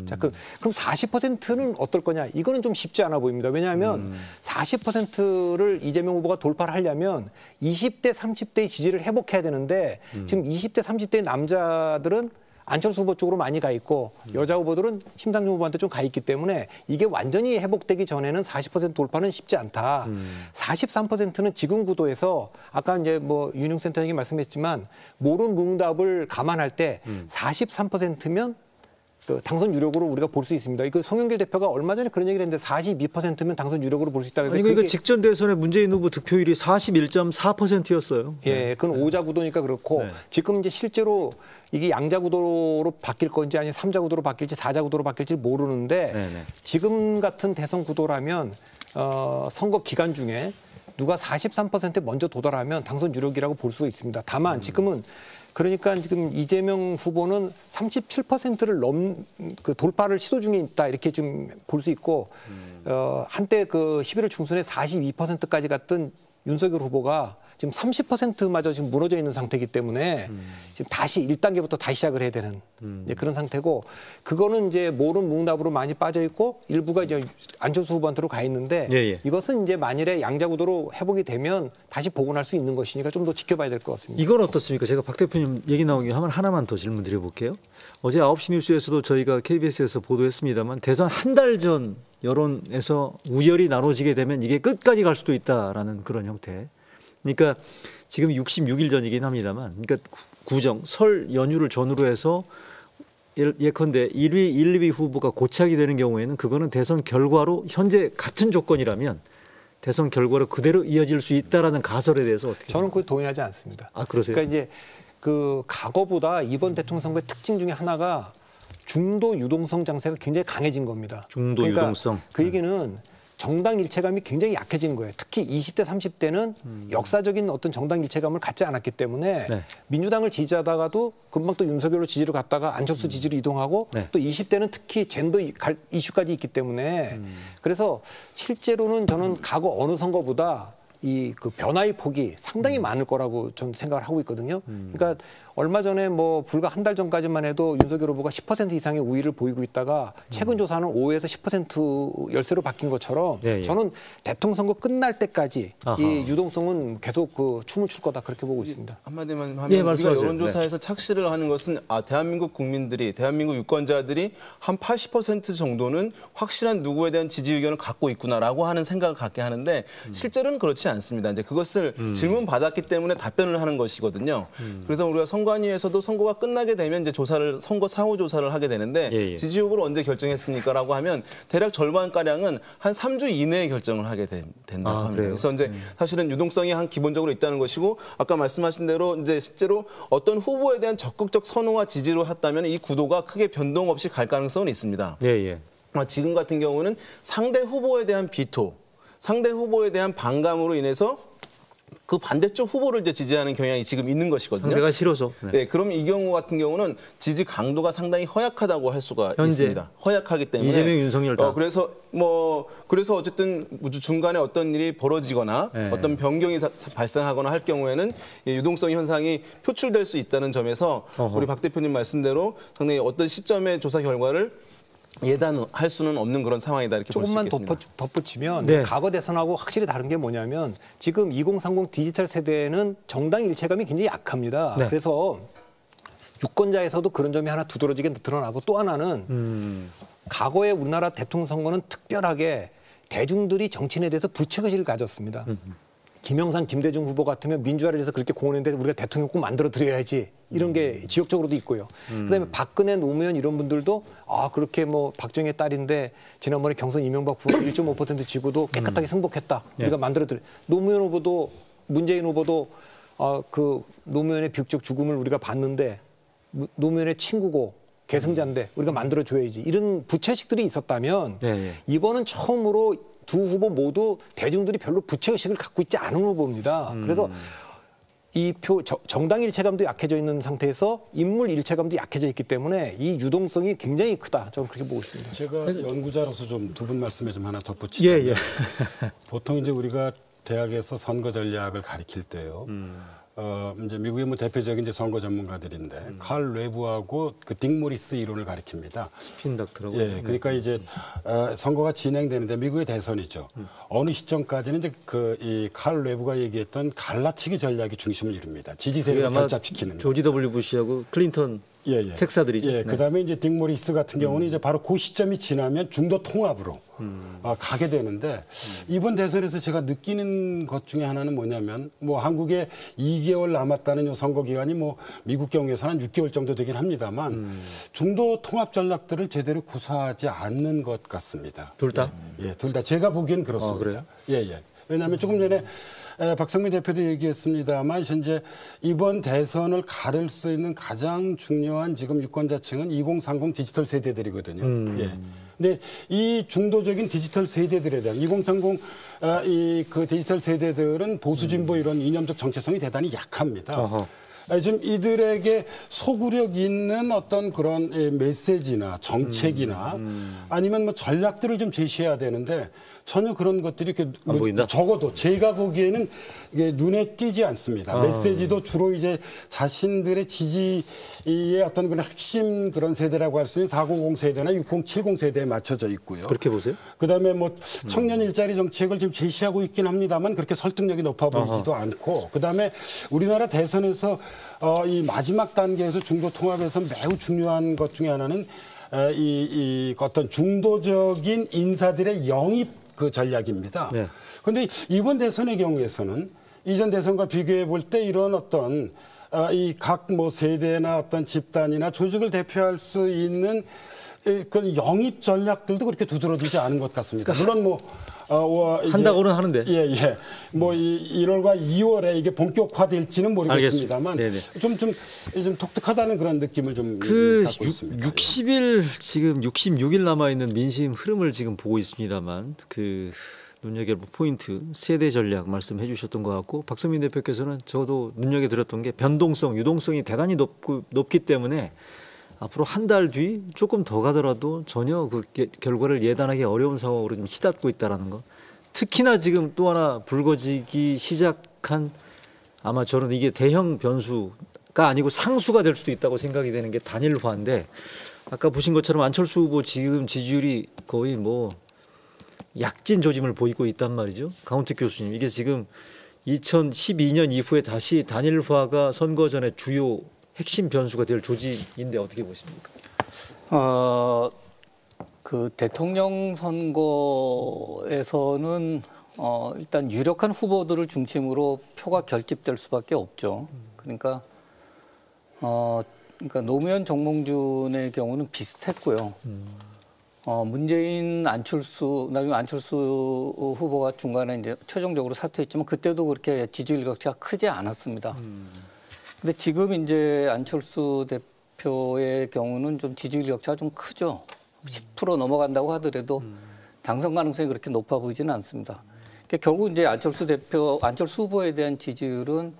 자, 그럼 40%는 어떨 거냐? 이거는 좀 쉽지 않아 보입니다. 왜냐하면 40%를 이재명 후보가 돌파를 하려면 20대, 30대의 지지를 회복해야 되는데 지금 20대, 30대의 남자들은 안철수 후보 쪽으로 많이 가 있고 여자 후보들은 심상정 후보한테 좀 가 있기 때문에 이게 완전히 회복되기 전에는 40% 돌파는 쉽지 않다. 43%는 지금 구도에서 아까 이제 뭐 윤용 센터장이 말씀했지만 모른 응답을 감안할 때 43%면 그 당선 유력으로 우리가 볼 수 있습니다. 이거 송영길 대표가 얼마 전에 그런 얘기를 했는데 42%면 당선 유력으로 볼 수 있다. 아니 그러니까 직전 대선에 문재인 후보 득표율이 41.4%였어요. 예, 그건 오자 구도니까 그렇고 지금 이제 실제로 이게 양자 구도로 바뀔 건지 아니면 삼자 구도로 바뀔지 사자 구도로 바뀔지 모르는데 지금 같은 대선 구도라면 선거 기간 중에 누가 43%에 먼저 도달하면 당선 유력이라고 볼 수가 있습니다. 다만 지금은 그러니까 지금 이재명 후보는 37%를 그 돌파를 시도 중에 있다 이렇게 좀 볼 수 있고 한때 그 11월 중순에 42%까지 갔던 윤석열 후보가 지금 30%마저 지금 무너져 있는 상태이기 때문에 지금 다시 1단계부터 다시 시작을 해야 되는 그런 상태고 그거는 이제 모른 묵답으로 많이 빠져 있고 일부가 이제 안철수 후보한테로 가 있는데 이것은 이제 만일에 양자구도로 회복이 되면 다시 복원할 수 있는 것이니까 좀 더 지켜봐야 될 것 같습니다. 이건 어떻습니까? 제가 박 대표님 얘기 나온 김에 하나만 더 질문 드려볼게요. 어제 9시 뉴스에서도 저희가 KBS에서 보도했습니다만 대선 한 달 전 여론에서 우열이 나눠지게 되면 이게 끝까지 갈 수도 있다라는 그런 형태. 그러니까 지금 66일 전이긴 합니다만, 그러니까 구정, 설 연휴를 전후로 해서 예컨대 1위, 1, 2위 후보가 고착이 되는 경우에는 그거는 대선 결과로 현재 같은 조건이라면 대선 결과로 그대로 이어질 수 있다라는 가설에 대해서 어떻게? 저는 그에 동의하지 않습니다. 아, 그러세요? 그러니까 이제 그 과거보다 이번 대통령 선거의 특징 중에 하나가 중도 유동성 장세가 굉장히 강해진 겁니다. 중도 그러니까 유동성. 그 얘기는 정당 일체감이 굉장히 약해진 거예요. 특히 20대, 30대는 역사적인 어떤 정당 일체감을 갖지 않았기 때문에 민주당을 지지하다가도 금방 또 윤석열로 지지로 갔다가 안철수 지지로 이동하고 또 20대는 특히 젠더 이슈까지 있기 때문에 그래서 실제로는 저는 과거 어느 선거보다 이 그 변화의 폭이 상당히 많을 거라고 저는 생각을 하고 있거든요. 그러니까 얼마 전에 뭐 불과 한 달 전까지만 해도 윤석열 후보가 10% 이상의 우위를 보이고 있다가 최근 조사는 5에서 10% 열세로 바뀐 것처럼 저는 대통령 선거 끝날 때까지 이 유동성은 계속 그 춤을 출 거다 그렇게 보고 있습니다. 한마디만 하면 우리가 여론조사에서 착시를 하는 것은 대한민국 국민들이 대한민국 유권자들이 한 80% 정도는 확실한 누구에 대한 지지 의견을 갖고 있구나라고 하는 생각을 갖게 하는데 실제로는 그렇지 않습니다. 이제 그것을 질문 받았기 때문에 답변을 하는 것이거든요. 그래서 우리가 선관위에서도 선거가 끝나게 되면 이제 조사를 선거 사후 조사를 하게 되는데 지지 여부를 언제 결정했습니까라고 하면 대략 절반 가량은 한 3주 이내에 결정을 하게 된다고 합니다. 그래요? 그래서 이제 사실은 유동성이 한 기본적으로 있다는 것이고 아까 말씀하신 대로 이제 실제로 어떤 후보에 대한 적극적 선호와 지지로 했다면 이 구도가 크게 변동 없이 갈 가능성은 있습니다. 지금 같은 경우는 상대 후보에 대한 비토, 상대 후보에 대한 반감으로 인해서 그 반대쪽 후보를 이제 지지하는 경향이 지금 있는 것이거든요. 상대가 싫어서. 그럼 이 경우 같은 경우는 지지 강도가 상당히 허약하다고 할 수가 있습니다. 허약하기 때문에. 이재명, 윤석열 다. 그래서 어쨌든 중간에 어떤 일이 벌어지거나 어떤 변경이 발생하거나 할 경우에는 이 유동성 현상이 표출될 수 있다는 점에서 우리 박 대표님 말씀대로 상당히 어떤 시점의 조사 결과를 예단할 수는 없는 그런 상황이다 이렇게 볼 수 있겠습니다. 조금만 덧붙이면 과거 대선하고 확실히 다른 게 뭐냐면 지금 2030 디지털 세대는 정당 일체감이 굉장히 약합니다. 그래서 유권자에서도 그런 점이 하나 두드러지게 드러나고 또 하나는 과거에 우리나라 대통령 선거는 특별하게 대중들이 정치인에 대해서 불체의식을 가졌습니다. 김영삼, 김대중 후보 같으면 민주화를 위해서 그렇게 공헌했는데 우리가 대통령 꼭 만들어 드려야지 이런 게 지역적으로도 있고요. 그다음에 박근혜, 노무현 이런 분들도 그렇게 뭐 박정희의 딸인데 지난번에 경선 이명박 후보 1.5% 지고도 깨끗하게 승복했다. 우리가 만들어 드려. 노무현 후보도 문재인 후보도 그 노무현의 비극적 죽음을 우리가 봤는데 노무현의 친구고 계승자인데 우리가 만들어줘야지 이런 부채의식들이 있었다면 이번은 처음으로 두 후보 모두 대중들이 별로 부채의식을 갖고 있지 않은 후보입니다. 그래서 이 정당 일체감도 약해져 있는 상태에서 인물 일체감도 약해져 있기 때문에 이 유동성이 굉장히 크다. 저는 그렇게 보고 있습니다. 제가 연구자로서 좀 두 분 말씀에 좀 하나 덧붙이자면 보통 이제 우리가 대학에서 선거 전략을 가리킬 때요. 이제 미국의 뭐 대표적인 이제 선거 전문가들인데 칼 웨브하고 그 딕 모리스 이론을 가리킵니다. 스핀 닥터라고. 예, 그러니까 이제 선거가 진행되는데 미국의 대선이죠. 어느 시점까지는 이제 그 이 칼 웨브가 얘기했던 갈라치기 전략이 중심을 이룹니다. 지지 세력을 결집시키는. 조지 W 부시하고 클린턴 책사들이죠. 예, 그다음에 이제 딕 모리스 같은 경우는 이제 바로 그 시점이 지나면 중도 통합으로 가게 되는데 이번 대선에서 제가 느끼는 것 중에 하나는 뭐냐면 뭐 한국에 2개월 남았다는 요 선거 기간이 뭐 미국 경우에서는 한 6개월 정도 되긴 합니다만 중도 통합 전략들을 제대로 구사하지 않는 것 같습니다. 둘 다? 예, 둘 다 제가 보기엔 그렇습니다. 그래요? 예. 왜냐하면 조금 전에 박성민 대표도 얘기했습니다만 현재 이번 대선을 가를 수 있는 가장 중요한 지금 유권자층은 2030 디지털 세대들이거든요. 예. 근데 이 중도적인 디지털 세대들에 대한 2030 그 디지털 세대들은 보수 진보 이런 이념적 정체성이 대단히 약합니다. 지금 이들에게 소구력 있는 어떤 그런 메시지나 정책이나 아니면 뭐 전략들을 좀 제시해야 되는데 전혀 그런 것들이 이렇게 적어도 제가 보기에는 이게 눈에 띄지 않습니다. 메시지도 주로 이제 자신들의 지지의 어떤 그런 핵심 그런 세대라고 할 수 있는 400 세대나 6070 세대에 맞춰져 있고요. 그렇게 보세요? 그다음에 뭐 청년 일자리 정책을 지금 제시하고 있긴 합니다만 그렇게 설득력이 높아 보이지도 않고 그다음에 우리나라 대선에서 이 마지막 단계에서 중도 통합에서 매우 중요한 것 중에 하나는 이 어떤 중도적인 인사들의 영입 그 전략입니다. 그런데 이번 대선의 경우에서는 이전 대선과 비교해 볼 때 이런 어떤 이 각 뭐 세대나 어떤 집단이나 조직을 대표할 수 있는 그 영입 전략들도 그렇게 두드러지지 않은 것 같습니다. 물론 뭐 한다고는 하는데. 예. 뭐 1월과 2월에 이게 본격화될지는 모르겠습니다만 좀 독특하다는 그런 느낌을 좀 갖고 있습니다. 60일 지금 66일 남아 있는 민심 흐름을 지금 보고 있습니다만 그 눈여겨볼 포인트 세대 전략 말씀해 주셨던 것 같고 박성민 대표께서는 저도 눈여겨드렸던 게 변동성, 유동성이 대단히 높기 때문에 앞으로 한 달 뒤 조금 더 가더라도 전혀 그 결과를 예단하기 어려운 상황으로 좀 치닫고 있다는 거. 특히나 지금 또 하나 불거지기 시작한 아마 저는 이게 대형 변수가 아니고 상수가 될 수도 있다고 생각이 되는 게 단일화인데 아까 보신 것처럼 안철수 후보 지금 지지율이 거의 뭐 약진 조짐을 보이고 있단 말이죠. 강훈택 교수님 이게 지금 2012년 이후에 다시 단일화가 선거 전에 주요 핵심 변수가 될 조짐인데 어떻게 보십니까? 그 대통령 선거에서는 일단 유력한 후보들을 중심으로 표가 결집될 수밖에 없죠. 그러니까 노무현 정몽준의 경우는 비슷했고요. 문재인 나중에 안철수 후보가 중간에 이제 최종적으로 사퇴했지만 그때도 그렇게 지지율 격차가 크지 않았습니다. 근데 지금 이제 안철수 대표의 경우는 좀 지지율 격차가 좀 크죠. 10% 넘어간다고 하더라도 당선 가능성이 그렇게 높아 보이지는 않습니다. 그러니까 결국 이제 안철수 후보에 대한 지지율은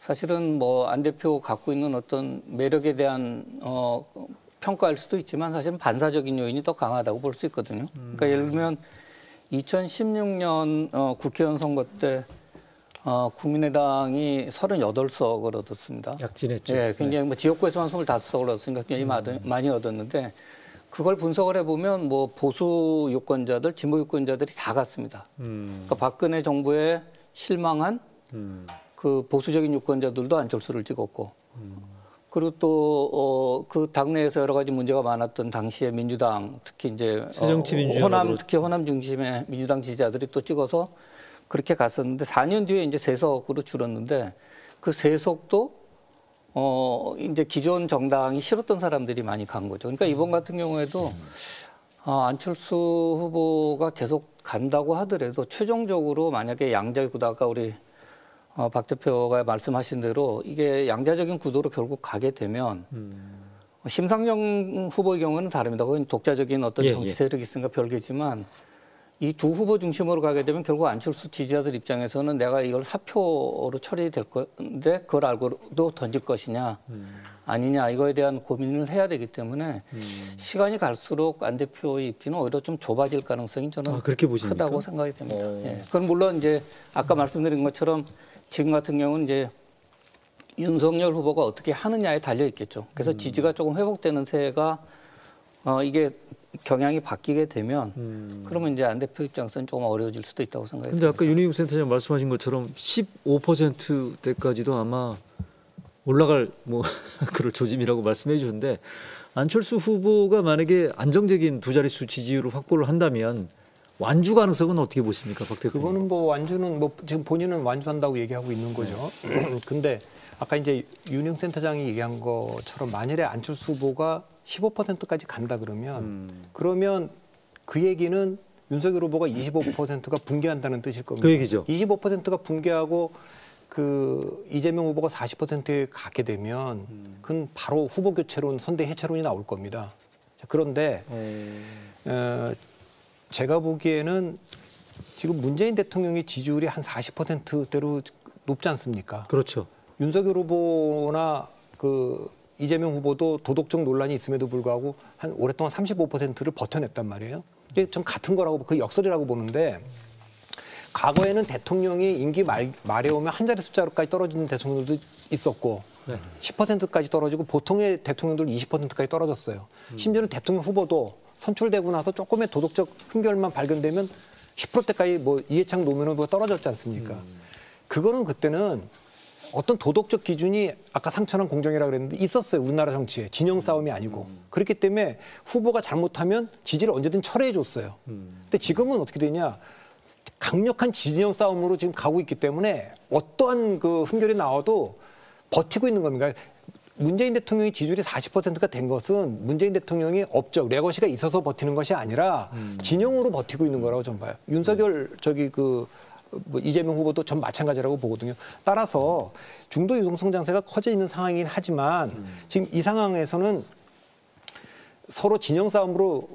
사실은 뭐 안 대표 갖고 있는 어떤 매력에 대한 평가할 수도 있지만 사실은 반사적인 요인이 더 강하다고 볼 수 있거든요. 그러니까 예를 들면 2016년 국회의원 선거 때 국민의당이 38석을 얻었습니다. 약진했죠. 예, 굉장히 뭐 지역구에서만 25석을 얻었으니까 굉장히 많이 얻었는데 그걸 분석을 해보면 뭐 보수 유권자들, 진보 유권자들이 다 갔습니다. 그러니까 박근혜 정부에 실망한 그 보수적인 유권자들도 안철수를 찍었고 그리고 또 그 당내에서 여러 가지 문제가 많았던 당시에 민주당 특히 이제 특히 호남 중심의 민주당 지지자들이 또 찍어서 그렇게 갔었는데 4년 뒤에 이제 3석으로 줄었는데 그 3석도 이제 기존 정당이 싫었던 사람들이 많이 간 거죠. 그러니까 이번 같은 경우에도 안철수 후보가 계속 간다고 하더라도 최종적으로 만약에 양자의 구도 아까 우리 박 대표가 말씀하신 대로 이게 양자적인 구도로 결국 가게 되면 심상정 후보의 경우는 다릅니다. 그건 독자적인 어떤 예, 정치 예. 세력이 있으니까 별개지만 이 두 후보 중심으로 가게 되면 결국 안철수 지지자들 입장에서는 내가 이걸 사표로 처리될 건데 그걸 알고도 던질 것이냐 아니냐 이거에 대한 고민을 해야 되기 때문에 시간이 갈수록 안 대표의 입지는 오히려 좀 좁아질 가능성이 저는 그렇게 보십니까? 크다고 생각이 됩니다. 예. 그건 물론 이제 아까 말씀드린 것처럼 지금 같은 경우는 이제 윤석열 후보가 어떻게 하느냐에 달려 있겠죠. 그래서 지지가 조금 회복되는 세가 이게 경향이 바뀌게 되면 그러면 이제 안 대표 입장에서는 조금 어려워질 수도 있다고 생각해요. 근데 아까 윤희용 센터장 말씀하신 것처럼 15%대까지도 아마 올라갈 뭐 그럴 조짐이라고 말씀해 주셨는데 안철수 후보가 만약에 안정적인 두 자릿수 지지율을 확보를 한다면 완주 가능성은 어떻게 보십니까, 박 대표님? 그거는 뭐 완주는 뭐 지금 본인은 완주한다고 얘기하고 있는 거죠. 근데 아까 이제 윤희용 센터장이 얘기한 것처럼 만일에 안철수 후보가 15%까지 간다 그러면 그 얘기는 윤석열 후보가 25%가 붕괴한다는 뜻일 겁니다. 그 얘기죠. 25%가 붕괴하고 그 이재명 후보가 40%에 가게 되면 그건 바로 후보 교체론, 선대 해체론이 나올 겁니다. 자, 그런데 제가 보기에는 지금 문재인 대통령의 지지율이 한 40%대로 높지 않습니까? 그렇죠. 윤석열 후보나 그 이재명 후보도 도덕적 논란이 있음에도 불구하고 한 오랫동안 35%를 버텨냈단 말이에요. 이게 전 같은 거라고 그 역설이라고 보는데 과거에는 대통령이 임기 말에 오면 한 자리 숫자로까지 떨어지는 대통령들도 있었고 10%까지 떨어지고 보통의 대통령들 20%까지 떨어졌어요. 심지어는 대통령 후보도 선출되고 나서 조금의 도덕적 흠결만 발견되면 10%대까지 뭐 이해창 노무현 후보가 떨어졌지 않습니까? 그거는 그때는 어떤 도덕적 기준이 아까 상처난 공정이라고 그랬는데 있었어요. 우리나라 정치에. 진영 싸움이 아니고. 그렇기 때문에 후보가 잘못하면 지지를 언제든 철회해 줬어요. 근데 지금은 어떻게 되냐. 강력한 진영 싸움으로 지금 가고 있기 때문에 어떠한 그 흠결이 나와도 버티고 있는 겁니다. 문재인 대통령이 지지율이 40%가 된 것은 문재인 대통령이 업적, 레거시가 있어서 버티는 것이 아니라 진영으로 버티고 있는 거라고 저는 봐요. 윤석열 뭐 이재명 후보도 전 마찬가지라고 보거든요. 따라서 중도 유동성 장세가 커져 있는 상황이긴 하지만 지금 이 상황에서는 서로 진영 싸움으로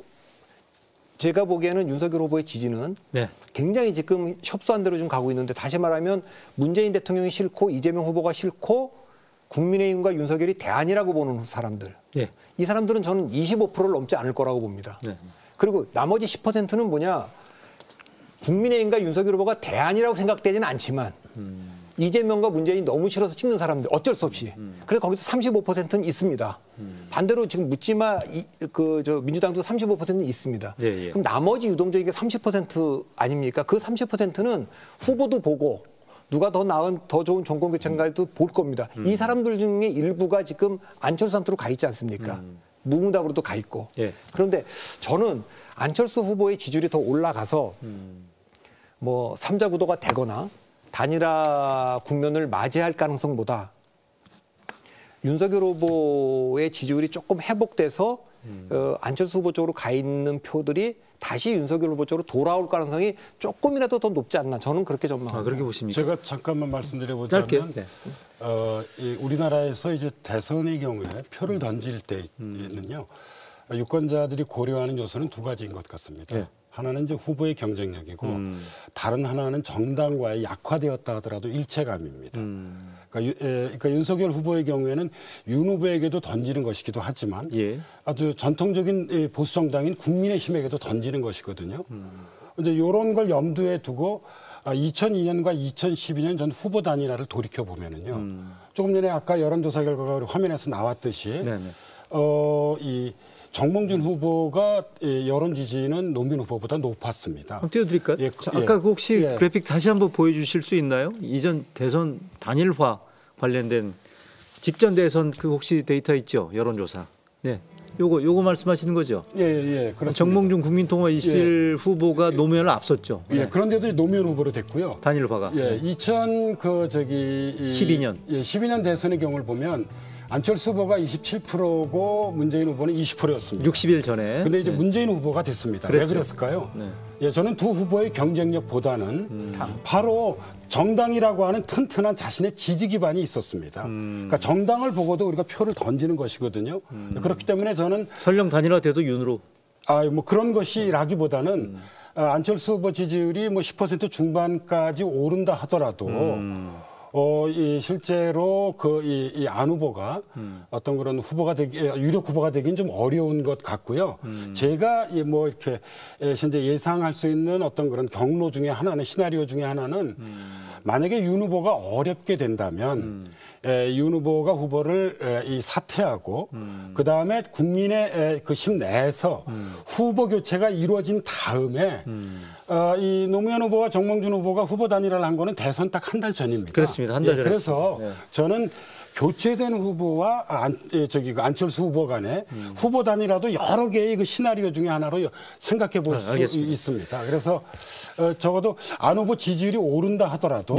제가 보기에는 윤석열 후보의 지지는 굉장히 지금 협소한 대로 좀 가고 있는데 다시 말하면 문재인 대통령이 싫고 이재명 후보가 싫고 국민의힘과 윤석열이 대안이라고 보는 사람들. 이 사람들은 저는 25%를 넘지 않을 거라고 봅니다. 그리고 나머지 10%는 뭐냐. 국민의힘과 윤석열 후보가 대안이라고 생각되지는 않지만 이재명과 문재인이 너무 싫어서 찍는 사람들 어쩔 수 없이. 그래서 거기서 35%는 있습니다. 반대로 지금 묻지마 민주당도 35%는 있습니다. 그럼 나머지 유동적인 게 30% 아닙니까? 그 30%는 후보도 보고 누가 더 나은 더 좋은 정권 교체인가도 볼 겁니다. 이 사람들 중에 일부가 지금 안철수 상태로 가 있지 않습니까? 무응답으로도 가 있고. 그런데 저는 안철수 후보의 지지율이 더 올라가서 뭐 3자 구도가 되거나 단일화 국면을 맞이할 가능성보다 윤석열 후보의 지지율이 조금 회복돼서 안철수 후보 쪽으로 가 있는 표들이 다시 윤석열 후보 쪽으로 돌아올 가능성이 조금이라도 더 높지 않나 저는 그렇게 전망합니다. 그렇게 보십니까? 제가 잠깐만 말씀드려보자면 우리나라에서 이제 대선의 경우에 표를 던질 때는요 유권자들이 고려하는 요소는 두 가지인 것 같습니다. 하나는 이제 후보의 경쟁력이고 다른 하나는 정당과의 약화되었다 하더라도 일체감입니다. 그러니까 윤석열 후보의 경우에는 윤 후보에게도 던지는 것이기도 하지만 아주 전통적인 보수 정당인 국민의힘에게도 던지는 것이거든요. 이제 이런 걸 염두에 두고 2002년과 2012년 전 후보 단일화를 돌이켜 보면은요. 조금 전에 아까 여론조사 결과가 화면에서 나왔듯이 이 정몽준 후보가 여론 지지는 노무현 후보보다 높았습니다. 한번 띄워드릴까요? 아까 그 혹시 그래픽 다시 한번 보여주실 수 있나요? 이전 대선 단일화 관련된 직전 대선 그 혹시 데이터 있죠? 여론조사. 요거 말씀하시는 거죠? 그렇습니다. 정몽준 국민통합 21 후보가 노무현을 앞섰죠. 그런데도 노무현 후보로 됐고요. 단일화가. 12년 대선의 경우를 보면 안철수 후보가 27%고 문재인 후보는 20%였습니다. 60일 전에. 근데 이제 문재인 후보가 됐습니다. 왜 그랬을까요? 저는 두 후보의 경쟁력보다는 바로 정당이라고 하는 튼튼한 자신의 지지 기반이 있었습니다. 그러니까 정당을 보고도 우리가 표를 던지는 것이거든요. 그렇기 때문에 저는 설령 단일화돼도 윤으로. 뭐 그런 것이라기보다는 안철수 후보 지지율이 뭐 10% 중반까지 오른다 하더라도 실제로 이 안 후보가 어떤 그런 후보가 유력 후보가 되긴 좀 어려운 것 같고요. 제가 뭐 이렇게 현재 예상할 수 있는 어떤 그런 경로 중에 하나는 시나리오 중에 하나는 만약에 윤 후보가 어렵게 된다면 윤 후보가 후보를 사퇴하고 그 다음에 국민의 그 힘 내에서 후보 교체가 이루어진 다음에 이 노무현 후보와 정몽준 후보가 후보 단일화를 한 거는 대선 딱 한 달 전입니다. 그렇습니다. 한 달 전에. 그래서 네. 저는 교체된 후보와 안철수 후보 간에 후보 단일화도 여러 개의 그 시나리오 중에 하나로 생각해 볼 수 있습니다. 그래서 적어도 안 후보 지지율이 오른다 하더라도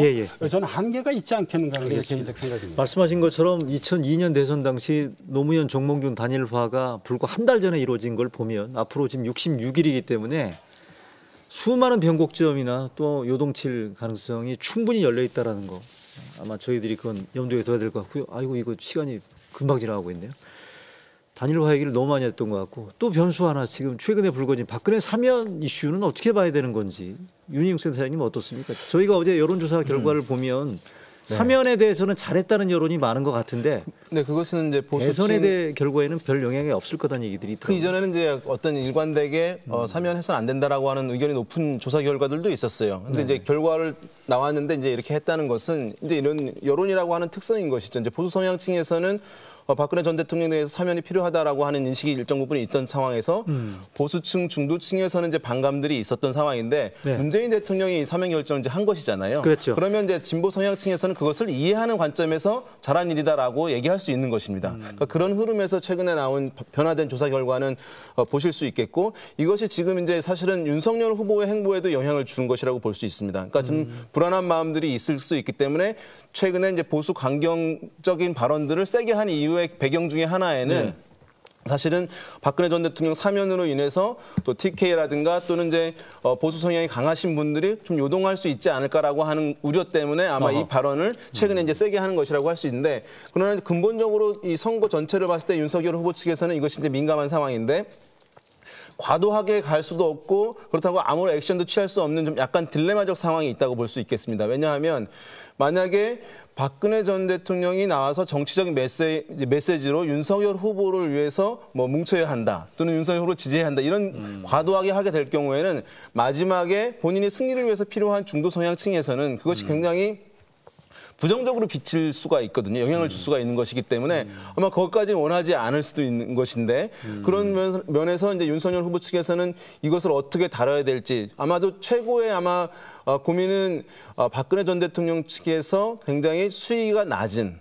저는 한계가 있지 않겠는가 하는 게 개인적 생각입니다. 말씀하신 것처럼 2002년 대선 당시 노무현 정몽준 단일화가 불과 한 달 전에 이루어진 걸 보면 앞으로 지금 66일이기 때문에 수많은 변곡점이나 또 요동칠 가능성이 충분히 열려 있다라는 거. 아마 저희들이 그건 염두에 둬야 될 것 같고요. 아이고 이거 시간이 금방 지나가고 있네요. 단일화 얘기를 너무 많이 했던 것 같고 또 변수 하나 지금 최근에 불거진 박근혜 사면 이슈는 어떻게 봐야 되는 건지 윤희용 센터장님 어떻습니까? 저희가 어제 여론조사 결과를 보면 사면에 대해서는 잘했다는 여론이 많은 것 같은데 네, 그것은 이제 대선에 대해 결과에는 별 영향이 없을 거다는 얘기들이 있더라고요. 그 이전에는 이제 어떤 일관되게 사면해서는 안 된다라고 하는 의견이 높은 조사 결과들도 있었어요. 근데 이제 결과를 나왔는데 이제 이렇게 했다는 것은 이제 이런 여론이라고 하는 특성인 것이죠. 이제 보수 성향층에서는 박근혜 전 대통령에 대해서 사면이 필요하다라고 하는 인식이 일정 부분 있던 상황에서 보수층, 중도층에서는 이제 반감들이 있었던 상황인데 문재인 대통령이 사면 결정을 이제 한 것이잖아요. 그렇죠. 그러면 이제 진보 성향층에서는 그것을 이해하는 관점에서 잘한 일이다라고 얘기할 수 있는 것입니다. 그러니까 그런 흐름에서 최근에 나온 변화된 조사 결과는 보실 수 있겠고 이것이 지금 이제 사실은 윤석열 후보의 행보에도 영향을 주는 것이라고 볼 수 있습니다. 그러니까 좀 불안한 마음들이 있을 수 있기 때문에 최근에 이제 보수 강경적인 발언들을 세게 한 이유의 배경 중에 하나에는 사실은 박근혜 전 대통령 사면으로 인해서 또 TK라든가 또는 이제 보수 성향이 강하신 분들이 좀 요동할 수 있지 않을까라고 하는 우려 때문에 아마 이 발언을 최근에 이제 세게 하는 것이라고 할 수 있는데 그러나 근본적으로 이 선거 전체를 봤을 때 윤석열 후보 측에서는 이것이 이제 민감한 상황인데 과도하게 갈 수도 없고 그렇다고 아무런 액션도 취할 수 없는 좀 약간 딜레마적 상황이 있다고 볼 수 있겠습니다. 왜냐하면 만약에 박근혜 전 대통령이 나와서 정치적인 메시지로 윤석열 후보를 위해서 뭐 뭉쳐야 한다 또는 윤석열 후보를 지지해야 한다 이런 과도하게 하게 될 경우에는 마지막에 본인이 승리를 위해서 필요한 중도 성향층에서는 그것이 굉장히 부정적으로 비칠 수가 있거든요. 영향을 줄 수가 있는 것이기 때문에 아마 거기까지 원하지 않을 수도 있는 것인데 그런 면에서 이제 윤석열 후보 측에서는 이것을 어떻게 다뤄야 될지 아마도 최고의 고민은 박근혜 전 대통령 측에서 굉장히 수위가 낮은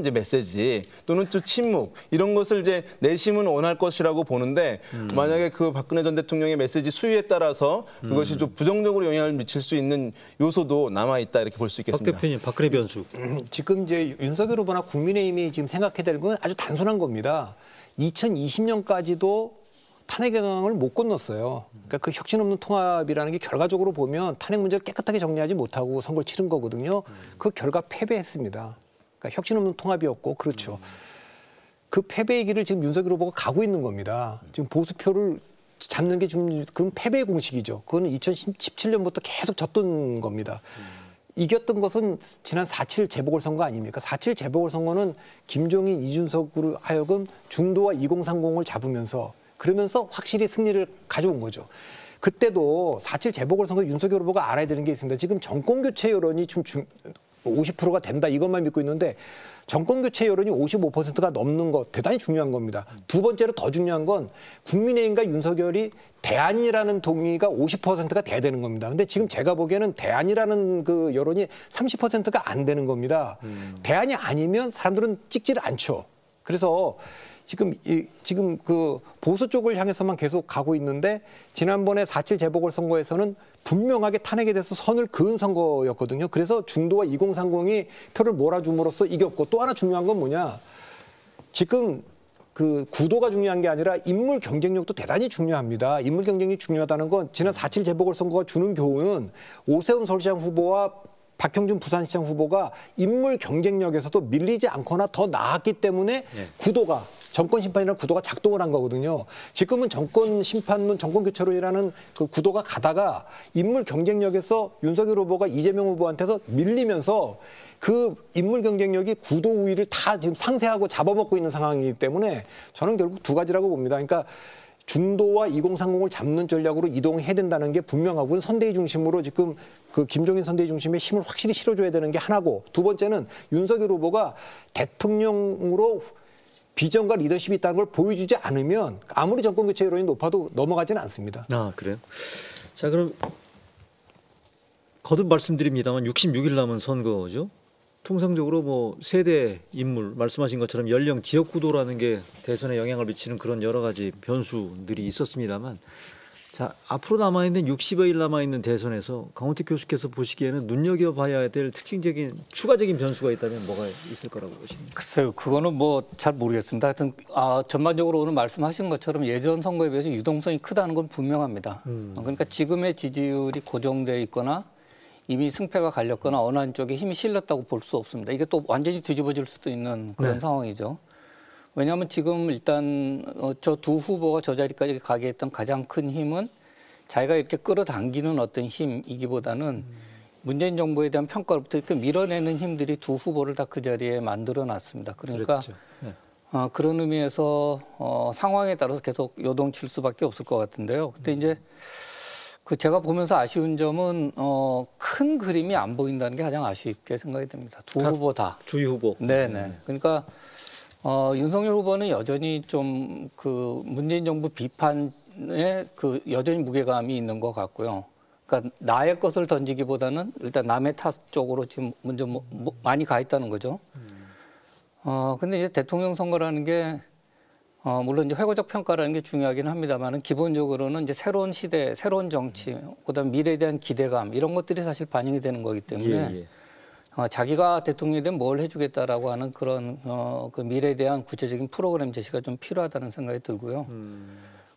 이제 메시지 또는 또 침묵 이런 것을 이제 내심은 원할 것이라고 보는데 만약에 그 박근혜 전 대통령의 메시지 수위에 따라서 그것이 좀 부정적으로 영향을 미칠 수 있는 요소도 남아 있다 이렇게 볼 수 있겠습니다. 박 대표님, 박근혜 변수. 지금 이제 윤석열 후보나 국민의힘이 지금 생각해야 될 건 아주 단순한 겁니다. 2020년까지도 탄핵 영향을 못 건넜어요. 그러니까 그 혁신 없는 통합이라는 게 결과적으로 보면 탄핵 문제를 깨끗하게 정리하지 못하고 선거를 치른 거거든요. 그 결과 패배했습니다. 그러니까 혁신 없는 통합이었고 그렇죠. 그 패배의 길을 지금 윤석열 후보가 가고 있는 겁니다. 지금 보수표를 잡는 게 좀 그건 패배의 공식이죠. 그거는 2017년부터 계속 졌던 겁니다. 이겼던 것은 지난 4.7 재보궐선거 아닙니까? 4.7 재보궐선거는 김종인, 이준석으로 하여금 중도와 2030을 잡으면서 그러면서 확실히 승리를 가져온 거죠. 그때도 4.7 재보궐선거 윤석열 후보가 알아야 되는 게 있습니다. 지금 정권교체 여론이 좀 50%가 된다 이것만 믿고 있는데 정권교체 여론이 55%가 넘는 거 대단히 중요한 겁니다. 두 번째로 더 중요한 건 국민의힘과 윤석열이 대안이라는 동의가 50%가 돼야 되는 겁니다. 근데 지금 제가 보기에는 대안이라는 그 여론이 30%가 안 되는 겁니다. 대안이 아니면 사람들은 찍지를 않죠. 그래서 지금 그 보수 쪽을 향해서만 계속 가고 있는데 지난번에 4.7 재보궐선거에서는 분명하게 탄핵에 대해서 선을 그은 선거였거든요. 그래서 중도와 2030이 표를 몰아줌으로써 이겼고 또 하나 중요한 건 뭐냐. 지금 그 구도가 중요한 게 아니라 인물 경쟁력도 대단히 중요합니다. 인물 경쟁력이 중요하다는 건 지난 4.7 재보궐선거가 주는 교훈은 오세훈 서울시장 후보와 박형준 부산시장 후보가 인물 경쟁력에서도 밀리지 않거나 더 나았기 때문에 구도가 정권 심판이라는 구도가 작동을 한 거거든요. 지금은 정권 심판론, 정권 교체론이라는 그 구도가 가다가 인물 경쟁력에서 윤석열 후보가 이재명 후보한테서 밀리면서 그 인물 경쟁력이 구도 우위를 다 지금 상쇄하고 잡아먹고 있는 상황이기 때문에 저는 결국 두 가지라고 봅니다. 그러니까 중도와 2030을 잡는 전략으로 이동해야 된다는 게 분명하고 선대위 중심으로 지금 그 김종인 선대위 중심의 힘을 확실히 실어줘야 되는 게 하나고, 두 번째는 윤석열 후보가 대통령으로 비전과 리더십이 있다는 걸 보여주지 않으면 아무리 정권 교체 여론이 높아도 넘어가지는 않습니다. 아, 그래요? 자, 그럼 거듭 말씀드립니다만 66일 남은 선거죠. 통상적으로 뭐 세대 인물 말씀하신 것처럼 연령 지역 구도라는 게 대선에 영향을 미치는 그런 여러 가지 변수들이 있었습니다만, 자, 앞으로 남아있는 60여일 남아있는 대선에서 강원택 교수께서 보시기에는 눈여겨봐야 될 특징적인 추가적인 변수가 있다면 뭐가 있을 거라고 보십니까? 글쎄요, 그거는 뭐 잘 모르겠습니다. 하여튼 전반적으로 오늘 말씀하신 것처럼 예전 선거에 비해서 유동성이 크다는 건 분명합니다. 그러니까 지금의 지지율이 고정되어 있거나 이미 승패가 갈렸거나 어느 한쪽에 힘이 실렸다고 볼 수 없습니다. 이게 또 완전히 뒤집어질 수도 있는 그런 상황이죠. 왜냐하면 지금 일단 저 두 후보가 저 자리까지 가게 했던 가장 큰 힘은 자기가 이렇게 끌어당기는 어떤 힘이기보다는 문재인 정부에 대한 평가로부터 이렇게 밀어내는 힘들이 두 후보를 다 그 자리에 만들어놨습니다. 그러니까 그런 의미에서 상황에 따라서 계속 요동칠 수밖에 없을 것 같은데요. 근데 이제 그 제가 보면서 아쉬운 점은 큰 그림이 안 보인다는 게 가장 아쉽게 생각이 됩니다. 두 후보 다. 주위 후보. 네네. 그러니까 윤석열 후보는 여전히 좀 그 문재인 정부 비판에 그 여전히 무게감이 있는 것 같고요. 그러니까 나의 것을 던지기보다는 일단 남의 탓 쪽으로 지금 먼저 많이 가 있다는 거죠. 근데 이제 대통령 선거라는 게 물론 이제 회고적 평가라는 게 중요하긴 합니다만은 기본적으로는 이제 새로운 시대, 새로운 정치, 그다음 미래에 대한 기대감 이런 것들이 사실 반영이 되는 거기 때문에 자기가 대통령이 되면 뭘 해주겠다라고 하는 그런 그 미래에 대한 구체적인 프로그램 제시가 좀 필요하다는 생각이 들고요.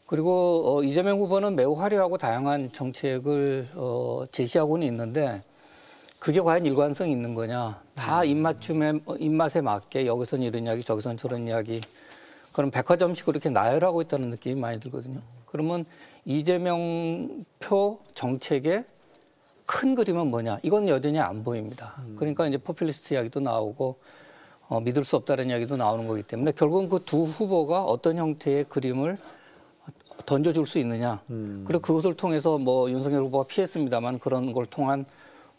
그리고 이재명 후보는 매우 화려하고 다양한 정책을 제시하고는 있는데 그게 과연 일관성이 있는 거냐? 다 입맛에 맞게 여기선 이런 이야기, 저기선 저런 이야기. 그럼 백화점식으로 이렇게 나열하고 있다는 느낌이 많이 들거든요. 그러면 이재명 표 정책의 큰 그림은 뭐냐? 이건 여전히 안 보입니다. 그러니까 이제 포퓰리스트 이야기도 나오고 믿을 수 없다는 이야기도 나오는 거기 때문에 결국은 그 두 후보가 어떤 형태의 그림을 던져줄 수 있느냐. 그리고 그것을 통해서 뭐 윤석열 후보가 피했습니다만 그런 걸 통한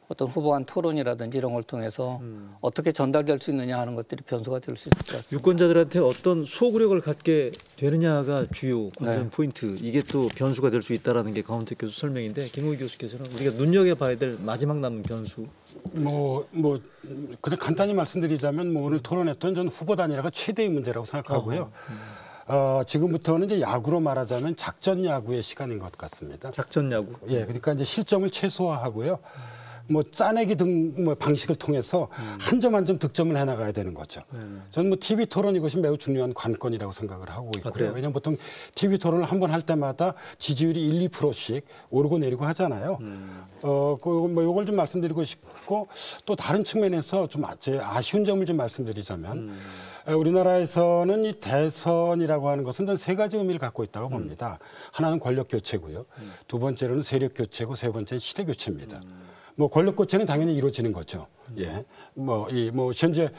어떤 후보 간 토론이라든지 이런 걸 통해서 어떻게 전달될 수 있느냐 하는 것들이 변수가 될 수 있을 것 같습니다. 유권자들한테 어떤 소구력을 갖게 되느냐가 주요 관전 포인트. 이게 또 변수가 될 수 있다라는 게 강원택 교수 설명인데, 김우기 교수께서는 우리가 눈여겨봐야 될 마지막 남은 변수. 그냥 간단히 말씀드리자면 오늘 토론했던 전 후보 단일화가 최대의 문제라고 생각하고요. 지금부터는 이제 야구로 말하자면 작전 야구의 시간인 것 같습니다. 작전 야구. 예, 그러니까 이제 실점을 최소화하고요. 뭐 짜내기 등 방식을 통해서 한 점 한 점 득점을 해나가야 되는 거죠. 저는 뭐 TV 토론 이것이 매우 중요한 관건이라고 생각을 하고 있고요. 왜냐하면 보통 TV 토론을 한 번 할 때마다 지지율이 1, 2%씩 오르고 내리고 하잖아요. 이걸 좀 말씀드리고 싶고, 또 다른 측면에서 좀 제 아쉬운 점을 좀 말씀드리자면 우리나라에서는 이 대선이라고 하는 것은 전 세 가지 의미를 갖고 있다고 봅니다. 하나는 권력 교체고요. 두 번째로는 세력 교체고, 세 번째는 시대 교체입니다. 뭐 권력 교체는 당연히 이루어지는 거죠. 예, 현재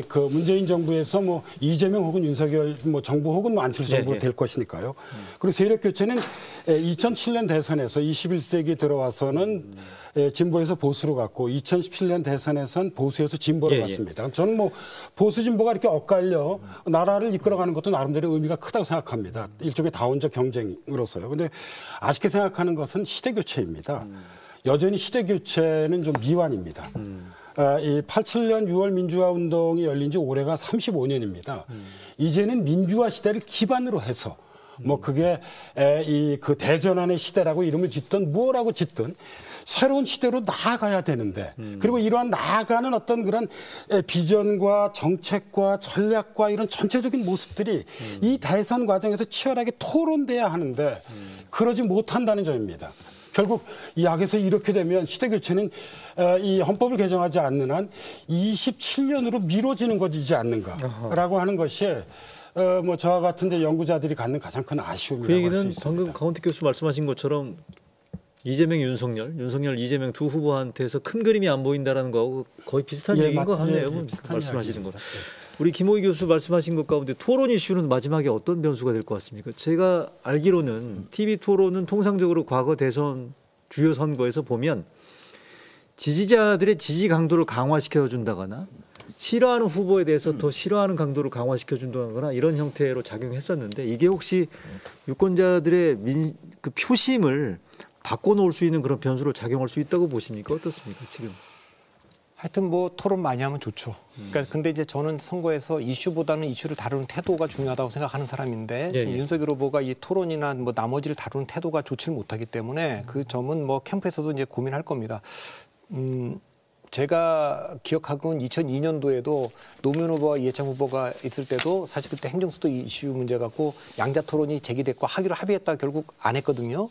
그 문재인 정부에서 뭐 이재명 혹은 윤석열 정부 혹은 안철수 정부가 될 것이니까요. 그리고 세력 교체는 2007년 대선에서 21세기 들어와서는 진보에서 보수로 갔고 2017년 대선에선 보수에서 진보로 갔습니다. 저는 뭐 보수 진보가 이렇게 엇갈려 나라를 이끌어가는 것도 나름대로 의미가 크다고 생각합니다. 일종의 다원적 경쟁으로서요. 그런데 아쉽게 생각하는 것은 시대 교체입니다. 여전히 시대 교체는 좀 미완입니다. 이 87년 6월 민주화 운동이 열린 지 올해가 35년입니다. 이제는 민주화 시대를 기반으로 해서 뭐 그게 그 대전환의 시대라고 이름을 짓든 뭐라고 짓든 새로운 시대로 나아가야 되는데, 그리고 이러한 나아가는 어떤 그런 비전과 정책과 전략과 이런 전체적인 모습들이 이 대선 과정에서 치열하게 토론돼야 하는데 그러지 못한다는 점입니다. 결국 이 약에서 이렇게 되면 시대 교체는 이 헌법을 개정하지 않는 한 27년으로 미뤄지는 것이지 않는가라고 하는 것이 뭐 저와 같은 데 연구자들이 갖는 가장 큰 아쉬움이라고 그 할 수 얘기는 있습니다. 방금 강원택 교수 말씀하신 것처럼 이재명, 윤석열, 이재명 두 후보한테서 큰 그림이 안 보인다라는 거하고 거의 비슷한 얘기인 것 같네요. 말씀하시는 거. 우리 김호희 교수 말씀하신 것 가운데 토론 이슈는 마지막에 어떤 변수가 될 것 같습니까? 제가 알기로는 TV 토론은 통상적으로 과거 대선 주요 선거에서 보면 지지자들의 지지 강도를 강화시켜 준다거나 싫어하는 후보에 대해서 더 싫어하는 강도를 강화시켜 준다거나 이런 형태로 작용했었는데 이게 혹시 유권자들의 그 표심을 바꿔놓을 수 있는 그런 변수로 작용할 수 있다고 보십니까? 어떻습니까? 지금. 하여튼 뭐 토론 많이 하면 좋죠. 그러니까 근데 이제 저는 선거에서 이슈보다는 이슈를 다루는 태도가 중요하다고 생각하는 사람인데 예, 지금 예. 윤석열 후보가 이 토론이나 뭐 나머지를 다루는 태도가 좋지를 못하기 때문에 그 점은 뭐 캠프에서도 이제 고민할 겁니다. 제가 기억하고는 2002년도에도 노무현 후보와 이해창 후보가 있을 때도 사실 그때 행정수도 이슈 문제 갖고 양자 토론이 제기됐고 하기로 합의했다 결국 안 했거든요.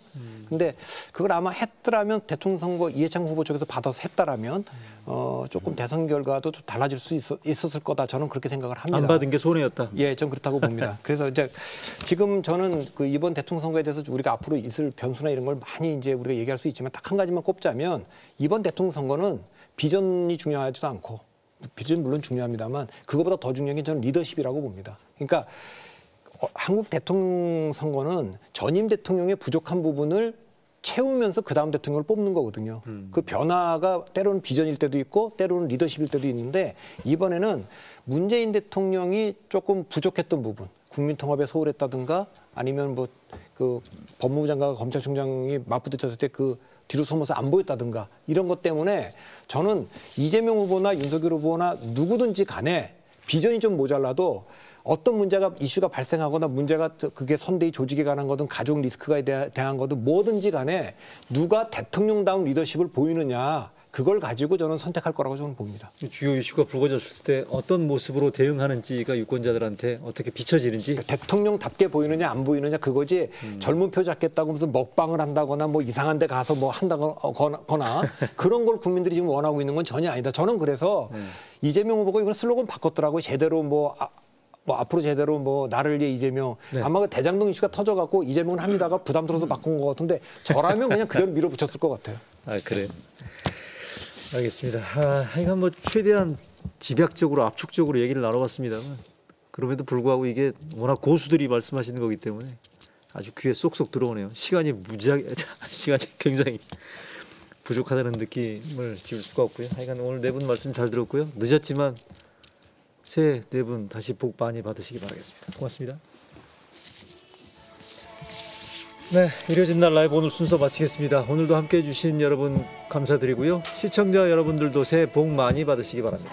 근데 그걸 아마 했더라면 대통령 선거 이해창 후보 쪽에서 받아서 했다라면 조금 대선 결과도 좀 달라질 수 있었을 거다. 저는 그렇게 생각을 합니다. 안 받은 게 손해였다. 예, 전 그렇다고 봅니다. 그래서 이제 지금 저는 그 이번 대통령 선거에 대해서 우리가 앞으로 있을 변수나 이런 걸 많이 이제 우리가 얘기할 수 있지만 딱 한 가지만 꼽자면 이번 대통령 선거는 비전이 중요하지도 않고 비전 물론 중요합니다만 그거보다 더 중요한 게 저는 리더십이라고 봅니다. 그러니까 한국 대통령 선거는 전임 대통령의 부족한 부분을 채우면서 그 다음 대통령을 뽑는 거거든요. 그 변화가 때로는 비전일 때도 있고 때로는 리더십일 때도 있는데 이번에는 문재인 대통령이 조금 부족했던 부분, 국민통합에 소홀했다든가 아니면 뭐 그 법무부 장관과 검찰총장이 맞부딪혔을 때 그 뒤로 숨어서 안 보였다든가 이런 것 때문에 저는 이재명 후보나 윤석열 후보나 누구든지 간에 비전이 좀 모자라도 어떤 문제가 이슈가 발생하거나 문제가 그게 선대위 조직에 관한 거든 가족 리스크에 대한 거든 뭐든지 간에 누가 대통령다운 리더십을 보이느냐 그걸 가지고 저는 선택할 거라고 저는 봅니다. 주요 이슈가 불거졌을 때 어떤 모습으로 대응하는지가 유권자들한테 어떻게 비춰지는지. 그러니까 대통령답게 보이느냐 안 보이느냐 그거지 젊은 표 잡겠다고 무슨 먹방을 한다거나 뭐 이상한 데 가서 뭐 한다거나 그런 걸 국민들이 지금 원하고 있는 건 전혀 아니다. 저는 그래서 이재명 후보가 이번 슬로건 바꿨더라고요. 제대로 뭐 앞으로 제대로 뭐 나를 위해 이재명 아마 그 대장동 이슈가 터져갖고 이재명은 합니다가 부담스러워서 바꾼 것 같은데 저라면 그냥 그대로 밀어붙였을 것 같아요. 아 그래. 알겠습니다. 하여간 뭐 최대한 집약적으로 압축적으로 얘기를 나눠봤습니다만 그럼에도 불구하고 이게 워낙 고수들이 말씀하시는 거기 때문에 아주 귀에 쏙쏙 들어오네요. 시간이 굉장히 부족하다는 느낌을 지울 수가 없고요. 하여간 오늘 네 분 말씀 잘 들었고요. 늦었지만 새해 네 분 다시 복 많이 받으시기 바라겠습니다. 고맙습니다. 네, 이뤄진 날 라이브 오늘 순서 마치겠습니다. 오늘도 함께해 주신 여러분 감사드리고요. 시청자 여러분들도 새해 복 많이 받으시기 바랍니다.